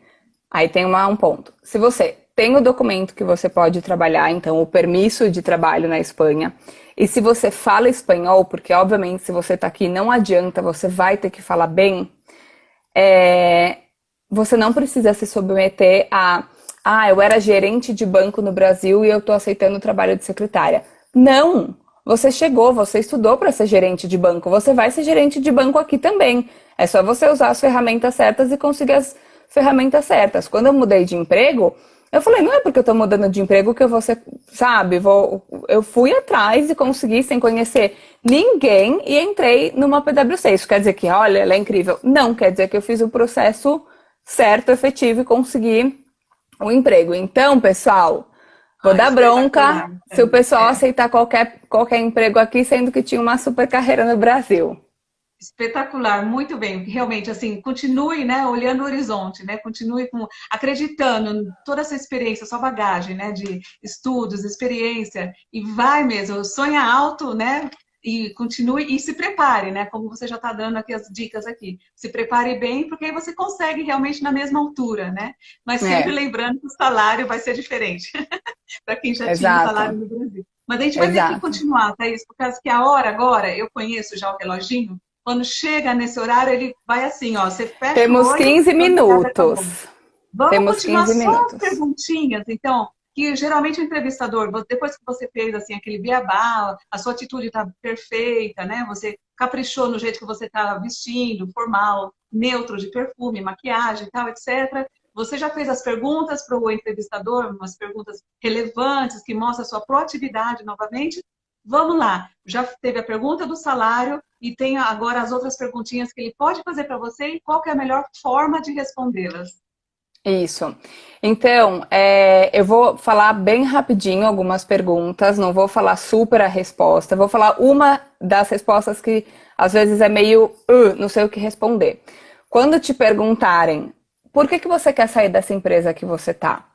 aí tem um ponto, se você tem o documento que você pode trabalhar, então o permisso de trabalho na Espanha, e se você fala espanhol, porque obviamente se você está aqui não adianta, você vai ter que falar bem, você não precisa se submeter eu era gerente de banco no Brasil e eu estou aceitando o trabalho de secretária. Não! Você chegou, você estudou para ser gerente de banco, você vai ser gerente de banco aqui também. É só você usar as ferramentas certas e conseguir as ferramentas certas. Quando eu mudei de emprego, eu falei, não é porque eu estou mudando de emprego que eu vou ser, sabe, eu fui atrás e consegui sem conhecer ninguém e entrei numa PwC. Isso quer dizer que, olha, ela é incrível. Não, quer dizer que eu fiz o processo certo, efetivo e consegui o emprego. Então, pessoal, vou dar bronca Espetacular. se o pessoal aceitar qualquer emprego aqui, sendo que tinha uma super carreira no Brasil. Espetacular, muito bem. Realmente, assim, continue, né, olhando o horizonte, né? Continue acreditando em toda essa experiência, sua bagagem, né, de estudos, experiência, e vai mesmo, sonha alto, né? E continue e se prepare, né? Como você já está dando aqui as dicas aqui. Se prepare bem, porque aí você consegue realmente na mesma altura, né? Mas sempre É, lembrando que o salário vai ser diferente para quem já tinha um salário exato, no Brasil. Mas a gente vai ter que exato. continuar, Thaís, por causa que a hora agora, eu conheço já o reloginho, quando chega nesse horário, ele vai assim, ó, você fecha o Temos olho, 15 quando você abre, acabou. minutos. Vamos Temos continuar 15 só as minutos. perguntinhas, então, que geralmente o entrevistador, depois que você fez assim aquele beabá, a sua atitude está perfeita, né? Você caprichou no jeito que você está vestindo, formal, neutro de perfume, maquiagem, tal, etc. Você já fez as perguntas para o entrevistador, umas perguntas relevantes que mostram a sua proatividade novamente. Vamos lá. Já teve a pergunta do salário e tem agora as outras perguntinhas que ele pode fazer para você e qual que é a melhor forma de respondê-las. Isso. Então, eu vou falar bem rapidinho algumas perguntas, não vou falar super a resposta, vou falar uma das respostas que às vezes é meio, não sei o que responder. Quando te perguntarem, por que você quer sair dessa empresa que você tá?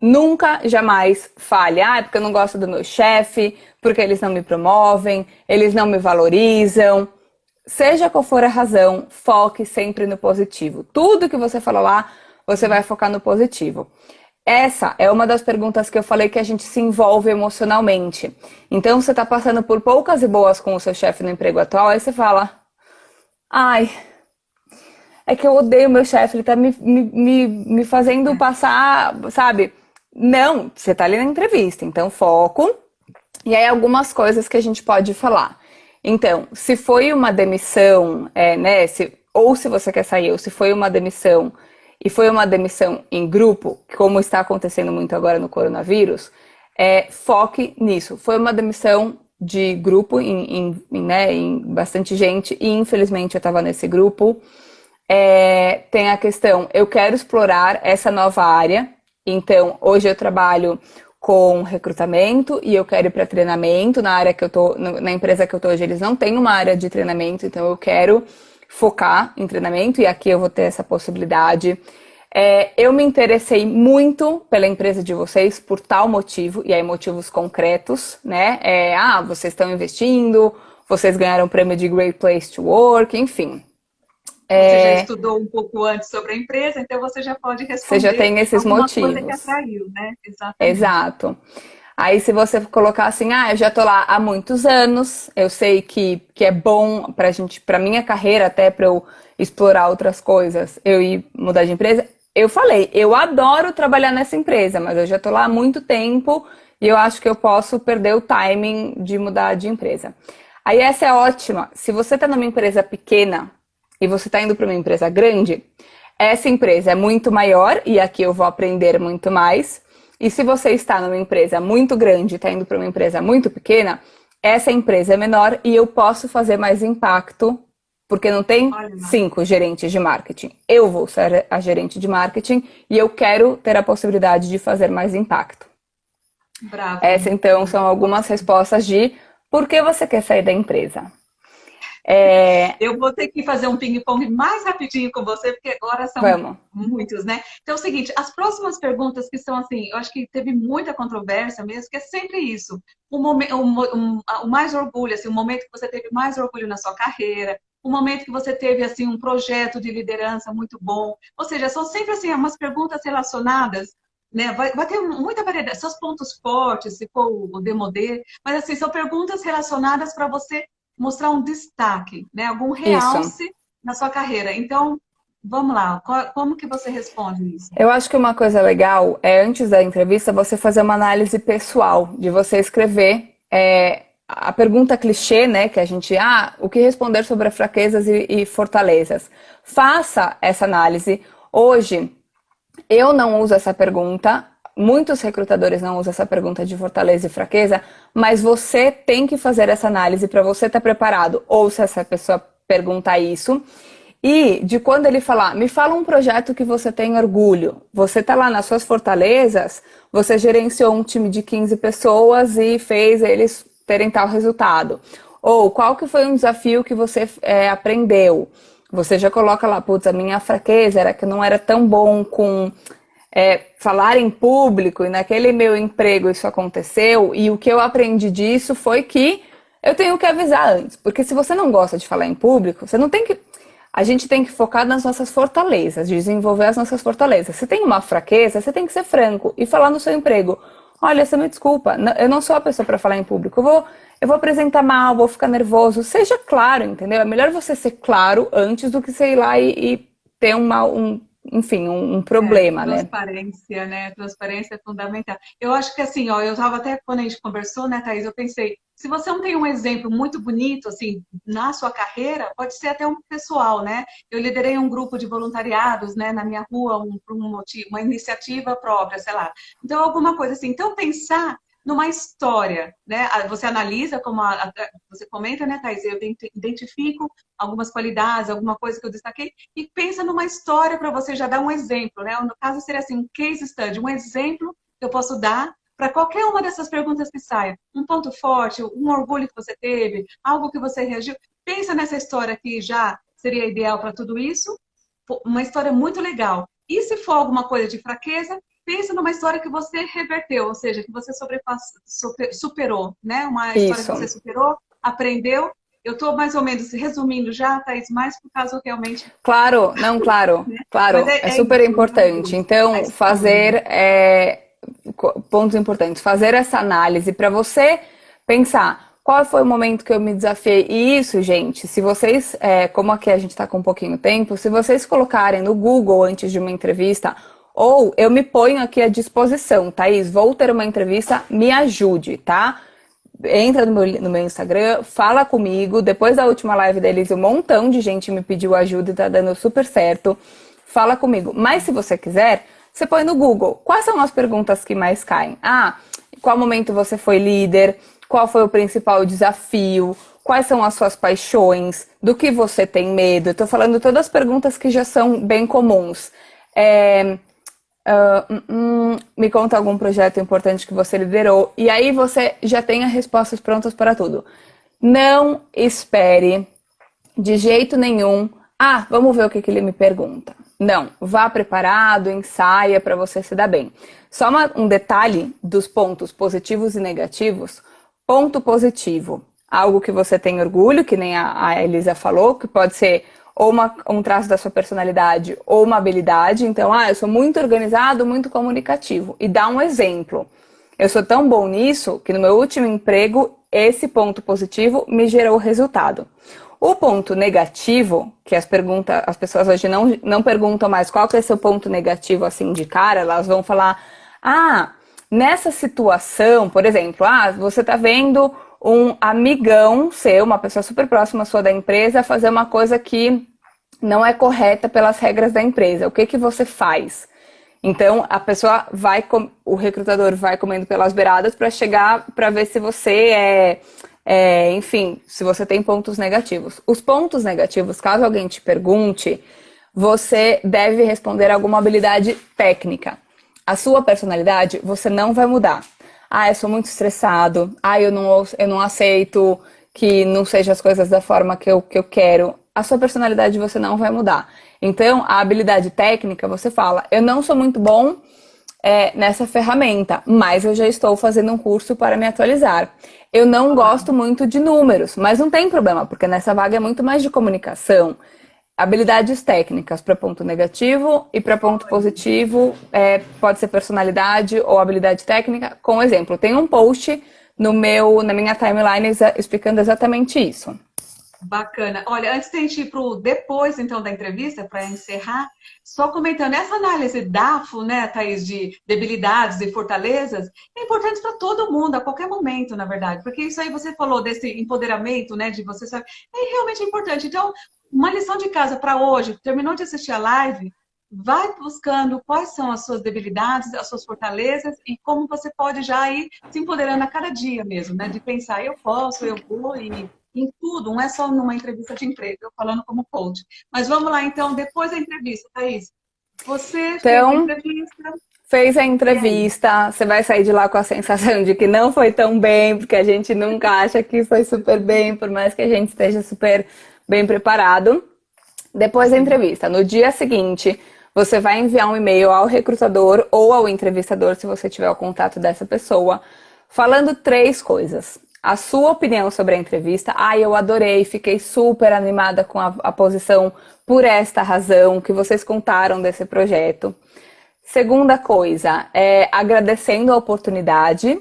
Nunca, jamais fale, é porque eu não gosto do meu chefe, porque eles não me promovem, eles não me valorizam. Seja qual for a razão, foque sempre no positivo. Tudo que você fala lá, você vai focar no positivo. Essa é uma das perguntas que eu falei que a gente se envolve emocionalmente. Então, você está passando por poucas e boas com o seu chefe no emprego atual, aí você fala, ai, é que eu odeio meu chefe, ele tá me fazendo passar, sabe? Não, você tá ali na entrevista, então foco. E aí algumas coisas que a gente pode falar. Então, se foi uma demissão, né? Ou se você quer sair, ou se foi uma demissão e foi uma demissão em grupo, como está acontecendo muito agora no coronavírus, foque nisso. Foi uma demissão de grupo né, em bastante gente e infelizmente eu estava nesse grupo. Tem a questão, eu quero explorar essa nova área, então hoje eu trabalho com recrutamento e eu quero ir para treinamento na área que eu tô, na empresa que eu tô hoje, eles não têm uma área de treinamento, então eu quero focar em treinamento e aqui eu vou ter essa possibilidade. Eu me interessei muito pela empresa de vocês por tal motivo, e aí motivos concretos, né? Vocês estão investindo, vocês ganharam o prêmio de Great Place to Work, enfim. Você já estudou um pouco antes sobre a empresa, então você já pode Você já responder tem esses alguma coisa que motivos. atraiu, né? Exatamente. Exato. Aí, se você colocar assim, eu já tô lá há muitos anos, eu sei que é bom pra minha carreira, até pra eu explorar outras coisas, eu ir mudar de empresa. Eu falei, eu adoro trabalhar nessa empresa, mas eu já tô lá há muito tempo e eu acho que eu posso perder o timing de mudar de empresa. Aí, essa é ótima. Se você tá numa empresa pequena e você tá indo pra uma empresa grande, essa empresa é muito maior e aqui eu vou aprender muito mais. E se você está numa empresa muito grande e está indo para uma empresa muito pequena, essa empresa é menor e eu posso fazer mais impacto, porque não tem 5 gerentes de marketing. Eu vou ser a gerente de marketing e eu quero ter a possibilidade de fazer mais impacto. Bravo. Essa, então, são algumas respostas de por que você quer sair da empresa. Eu vou ter que fazer um ping-pong mais rapidinho com você, porque agora são muitos, né? Então é o seguinte, as próximas perguntas que são assim, eu acho que teve muita controvérsia mesmo, que é sempre isso. O mais orgulho, assim, o momento que você teve mais orgulho na sua carreira, o momento que você teve, assim, um projeto de liderança muito bom. Ou seja, são sempre, assim, umas perguntas relacionadas, né? Vai ter muita variedade, seus pontos fortes, se for o demodê, mas, assim, são perguntas relacionadas para você mostrar um destaque, né? Algum realce na sua carreira. Então, vamos lá. Como que você responde isso? Eu acho que uma coisa legal é, antes da entrevista, você fazer uma análise pessoal, de você escrever a pergunta clichê, né? Que a gente, o que responder sobre as fraquezas e fortalezas. Faça essa análise. Hoje, eu não uso essa pergunta, muitos recrutadores não usam essa pergunta de fortaleza e fraqueza, mas você tem que fazer essa análise para você estar preparado. Ou se essa pessoa perguntar isso. E de quando ele falar, me fala um projeto que você tem orgulho. Você está lá nas suas fortalezas, você gerenciou um time de 15 pessoas e fez eles terem tal resultado. Ou qual que foi um desafio que você aprendeu? Você já coloca lá, putz, a minha fraqueza era que eu não era tão bom com falar em público, e naquele meu emprego isso aconteceu, e o que eu aprendi disso foi que eu tenho que avisar antes, porque se você não gosta de falar em público, você não tem que... A gente tem que focar nas nossas fortalezas, desenvolver as nossas fortalezas. Se tem uma fraqueza, você tem que ser franco e falar no seu emprego. Olha, você me desculpa, eu não sou a pessoa para falar em público, eu vou apresentar mal, vou ficar nervoso. Seja claro, entendeu? É melhor você ser claro antes do que você ir lá e ter um problema, né? Transparência, né? Transparência é fundamental. Eu acho que assim, ó, eu estava até, quando a gente conversou, né, Thaís, eu pensei, se você não tem um exemplo muito bonito, assim, na sua carreira, pode ser até um pessoal, né? Eu liderei um grupo de voluntariados, né, na minha rua, uma iniciativa própria, sei lá. Então, alguma coisa assim. Então, pensar numa história, né? Você analisa, como você comenta, né, Thaís? Eu identifico algumas qualidades, alguma coisa que eu destaquei, e pensa numa história para você já dar um exemplo, né? No caso, seria assim, um case study, um exemplo que eu posso dar para qualquer uma dessas perguntas que saia. Um ponto forte, um orgulho que você teve, algo que você reagiu. Pensa nessa história que já seria ideal para tudo isso, uma história muito legal. E se for alguma coisa de fraqueza, pensa numa história que você reverteu, ou seja, que você superou, né? Uma história que você superou, aprendeu. Eu estou mais ou menos resumindo já, Thaís, mais por causa realmente... Claro, não, claro, claro, é super importante. Então, fazer pontos importantes, fazer essa análise para você pensar qual foi o momento que eu me desafiei. E isso, gente, se vocês, como aqui a gente está com um pouquinho de tempo, se vocês colocarem no Google antes de uma entrevista, ou eu me ponho aqui à disposição, Thaís, vou ter uma entrevista, me ajude, tá? Entra no meu Instagram, fala comigo. Depois da última live deles, um montão de gente me pediu ajuda e tá dando super certo. Fala comigo. Mas se você quiser, você põe no Google. Quais são as perguntas que mais caem? Qual momento você foi líder? Qual foi o principal desafio? Quais são as suas paixões? Do que você tem medo? Eu tô falando todas as perguntas que já são bem comuns. Me conta algum projeto importante que você liderou. E aí você já tem as respostas prontas para tudo. Não espere de jeito nenhum. Vamos ver o que ele me pergunta. Não, vá preparado, ensaia para você se dar bem. Só um detalhe dos pontos positivos e negativos. Ponto positivo, algo que você tem orgulho, que nem a Elisa falou, que pode ser ou um traço da sua personalidade ou uma habilidade. Então, eu sou muito organizado, muito comunicativo. E dá um exemplo. Eu sou tão bom nisso que no meu último emprego, esse ponto positivo me gerou resultado. O ponto negativo, que as pessoas hoje não perguntam mais qual que é seu ponto negativo assim de cara, elas vão falar, nessa situação, por exemplo, você tá vendo um amigão seu, uma pessoa super próxima sua da empresa, fazer uma coisa que não é correta pelas regras da empresa. O que você faz? Então, o recrutador vai comendo pelas beiradas para chegar, para ver se você Enfim, se você tem pontos negativos. Os pontos negativos, caso alguém te pergunte, você deve responder alguma habilidade técnica. A sua personalidade, você não vai mudar. Ah, eu sou muito estressado. Ah, eu não aceito que não sejam as coisas da forma que eu quero. A sua personalidade você não vai mudar. Então, a habilidade técnica, você fala, eu não sou muito bom nessa ferramenta, mas eu já estou fazendo um curso para me atualizar. Eu não gosto muito de números, mas não tem problema, porque nessa vaga é muito mais de comunicação. Habilidades técnicas para ponto negativo e para ponto positivo pode ser personalidade ou habilidade técnica. Com exemplo, tem um post na minha timeline explicando exatamente isso. Bacana. Olha, antes de a gente ir para o depois, então, da entrevista, para encerrar, só comentando, essa análise DAFO, né, Thaís, de debilidades e fortalezas, é importante para todo mundo, a qualquer momento, na verdade, porque isso aí você falou desse empoderamento, né, de você saber, é realmente importante. Então, uma lição de casa para hoje, terminou de assistir a live, vai buscando quais são as suas debilidades, as suas fortalezas e como você pode já ir se empoderando a cada dia mesmo, né, de pensar, eu posso, eu vou e em tudo, não é só numa entrevista de emprego, eu falando como coach. Mas vamos lá, então, depois da entrevista, Thaís. Você fez a Então, entrevista. fez a E aí? entrevista, você vai sair de lá com a sensação de que não foi tão bem, porque a gente nunca acha que foi super bem, por mais que a gente esteja super bem preparado. Depois da Sim. entrevista, no dia seguinte, você vai enviar um e-mail ao recrutador ou ao entrevistador, se você tiver o contato dessa pessoa, falando 3 coisas. A sua opinião sobre a entrevista. Ah, eu adorei, fiquei super animada com a posição por esta razão que vocês contaram desse projeto. Segunda coisa, agradecendo a oportunidade,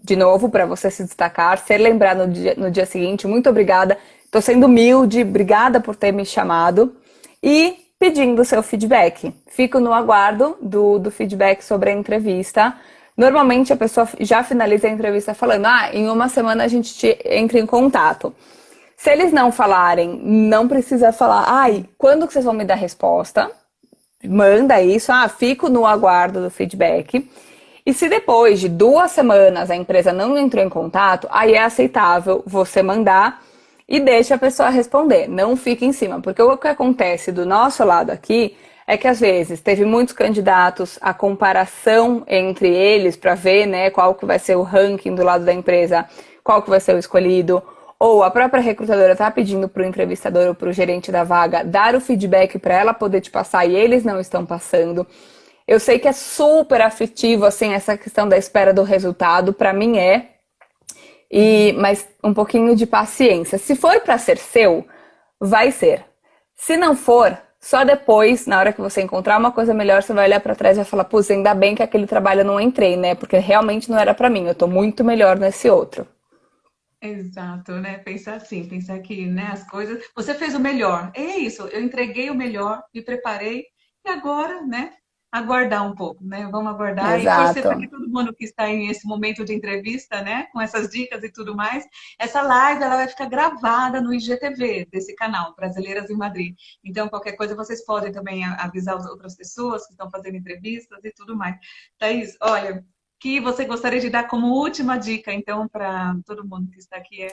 de novo, para você se destacar, ser lembrado no dia seguinte, muito obrigada, estou sendo humilde, obrigada por ter me chamado, e pedindo seu feedback. Fico no aguardo do feedback sobre a entrevista. Normalmente a pessoa já finaliza a entrevista falando, em uma semana a gente entra em contato. Se eles não falarem, não precisa falar, quando que vocês vão me dar resposta? Manda isso, fico no aguardo do feedback. E se depois de 2 semanas a empresa não entrou em contato, aí é aceitável você mandar e deixa a pessoa responder. Não fique em cima, porque o que acontece do nosso lado aqui é que às vezes teve muitos candidatos, a comparação entre eles para ver, né, qual que vai ser o ranking do lado da empresa, qual que vai ser o escolhido, ou a própria recrutadora está pedindo para o entrevistador ou para o gerente da vaga dar o feedback para ela poder te passar e eles não estão passando. Eu sei que é super aflitivo, assim, essa questão da espera do resultado, para mim mas um pouquinho de paciência. Se for para ser seu, vai ser. Se não for, só depois, na hora que você encontrar uma coisa melhor, você vai olhar para trás e vai falar, putz, ainda bem que aquele trabalho eu não entrei, né? Porque realmente não era para mim, eu tô muito melhor nesse outro. Exato, né? Pensar assim, pensar que, né, as coisas. Você fez o melhor. É isso, eu entreguei o melhor, me preparei, e agora, né? Aguardar um pouco, né? Vamos aguardar e torcer para que Exato. todo mundo que está em esse momento de entrevista, né, com essas dicas e tudo mais, essa live ela vai ficar gravada no IGTV desse canal, Brasileiras em Madrid. Então, qualquer coisa vocês podem também avisar as outras pessoas que estão fazendo entrevistas e tudo mais. Thaís, olha, que você gostaria de dar como última dica, então, para todo mundo que está aqui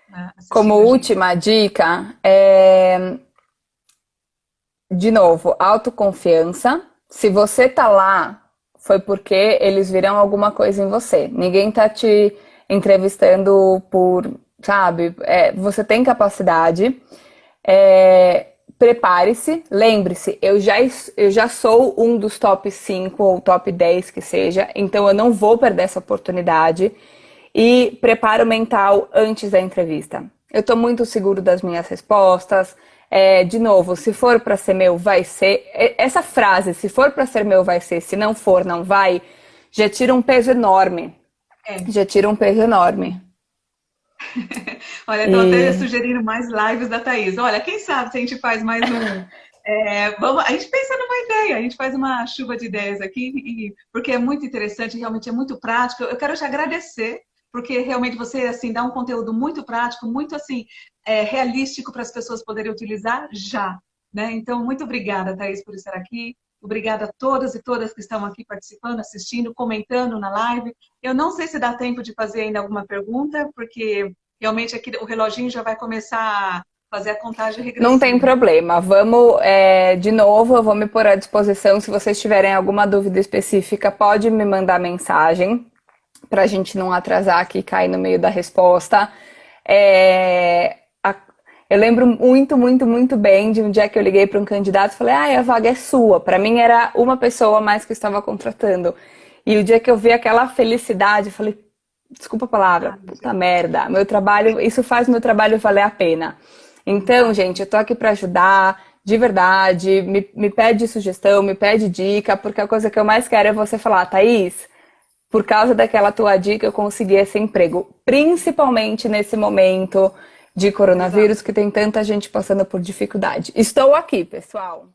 Como assistindo a gente? última dica, de novo, autoconfiança. Se você tá lá, foi porque eles viram alguma coisa em você. Ninguém tá te entrevistando por, sabe? Você tem capacidade. Prepare-se, lembre-se, eu já sou um dos top 5 ou top 10 que seja, então eu não vou perder essa oportunidade. E preparo mental antes da entrevista. Eu estou muito seguro das minhas respostas. De novo, se for para ser meu, vai ser. Essa frase, se for para ser meu, vai ser. Se não for, não vai. Já tira um peso enorme. É. Já tira um peso enorme. Olha, estou até E sugerindo mais lives da Thaís. Olha, quem sabe se a gente faz mais um. A gente pensa numa ideia, a gente faz uma chuva de ideias aqui, porque é muito interessante, realmente é muito prático. Eu quero te agradecer, porque realmente você assim dá um conteúdo muito prático, muito assim realístico para as pessoas poderem utilizar já, né? Então, muito obrigada, Thaís, por estar aqui. Obrigada a todas e todas que estão aqui participando, assistindo, comentando na live. Eu não sei se dá tempo de fazer ainda alguma pergunta, porque realmente aqui o reloginho já vai começar a fazer a contagem regressiva. Não tem problema. Vamos, de novo, eu vou me pôr à disposição. Se vocês tiverem alguma dúvida específica, pode me mandar mensagem para a gente não atrasar aqui e cair no meio da resposta. Eu lembro muito, muito, muito bem de um dia que eu liguei para um candidato e falei, a vaga é sua. Para mim era uma pessoa a mais que eu estava contratando. E o dia que eu vi aquela felicidade, eu falei, desculpa a palavra, puta merda, meu trabalho, isso faz meu trabalho valer a pena. Então, gente, eu tô aqui para ajudar, de verdade, me pede sugestão, me pede dica, porque a coisa que eu mais quero é você falar, Thaís, por causa daquela tua dica eu consegui esse emprego, principalmente nesse momento de coronavírus, que tem tanta gente passando por dificuldade. Estou aqui, pessoal.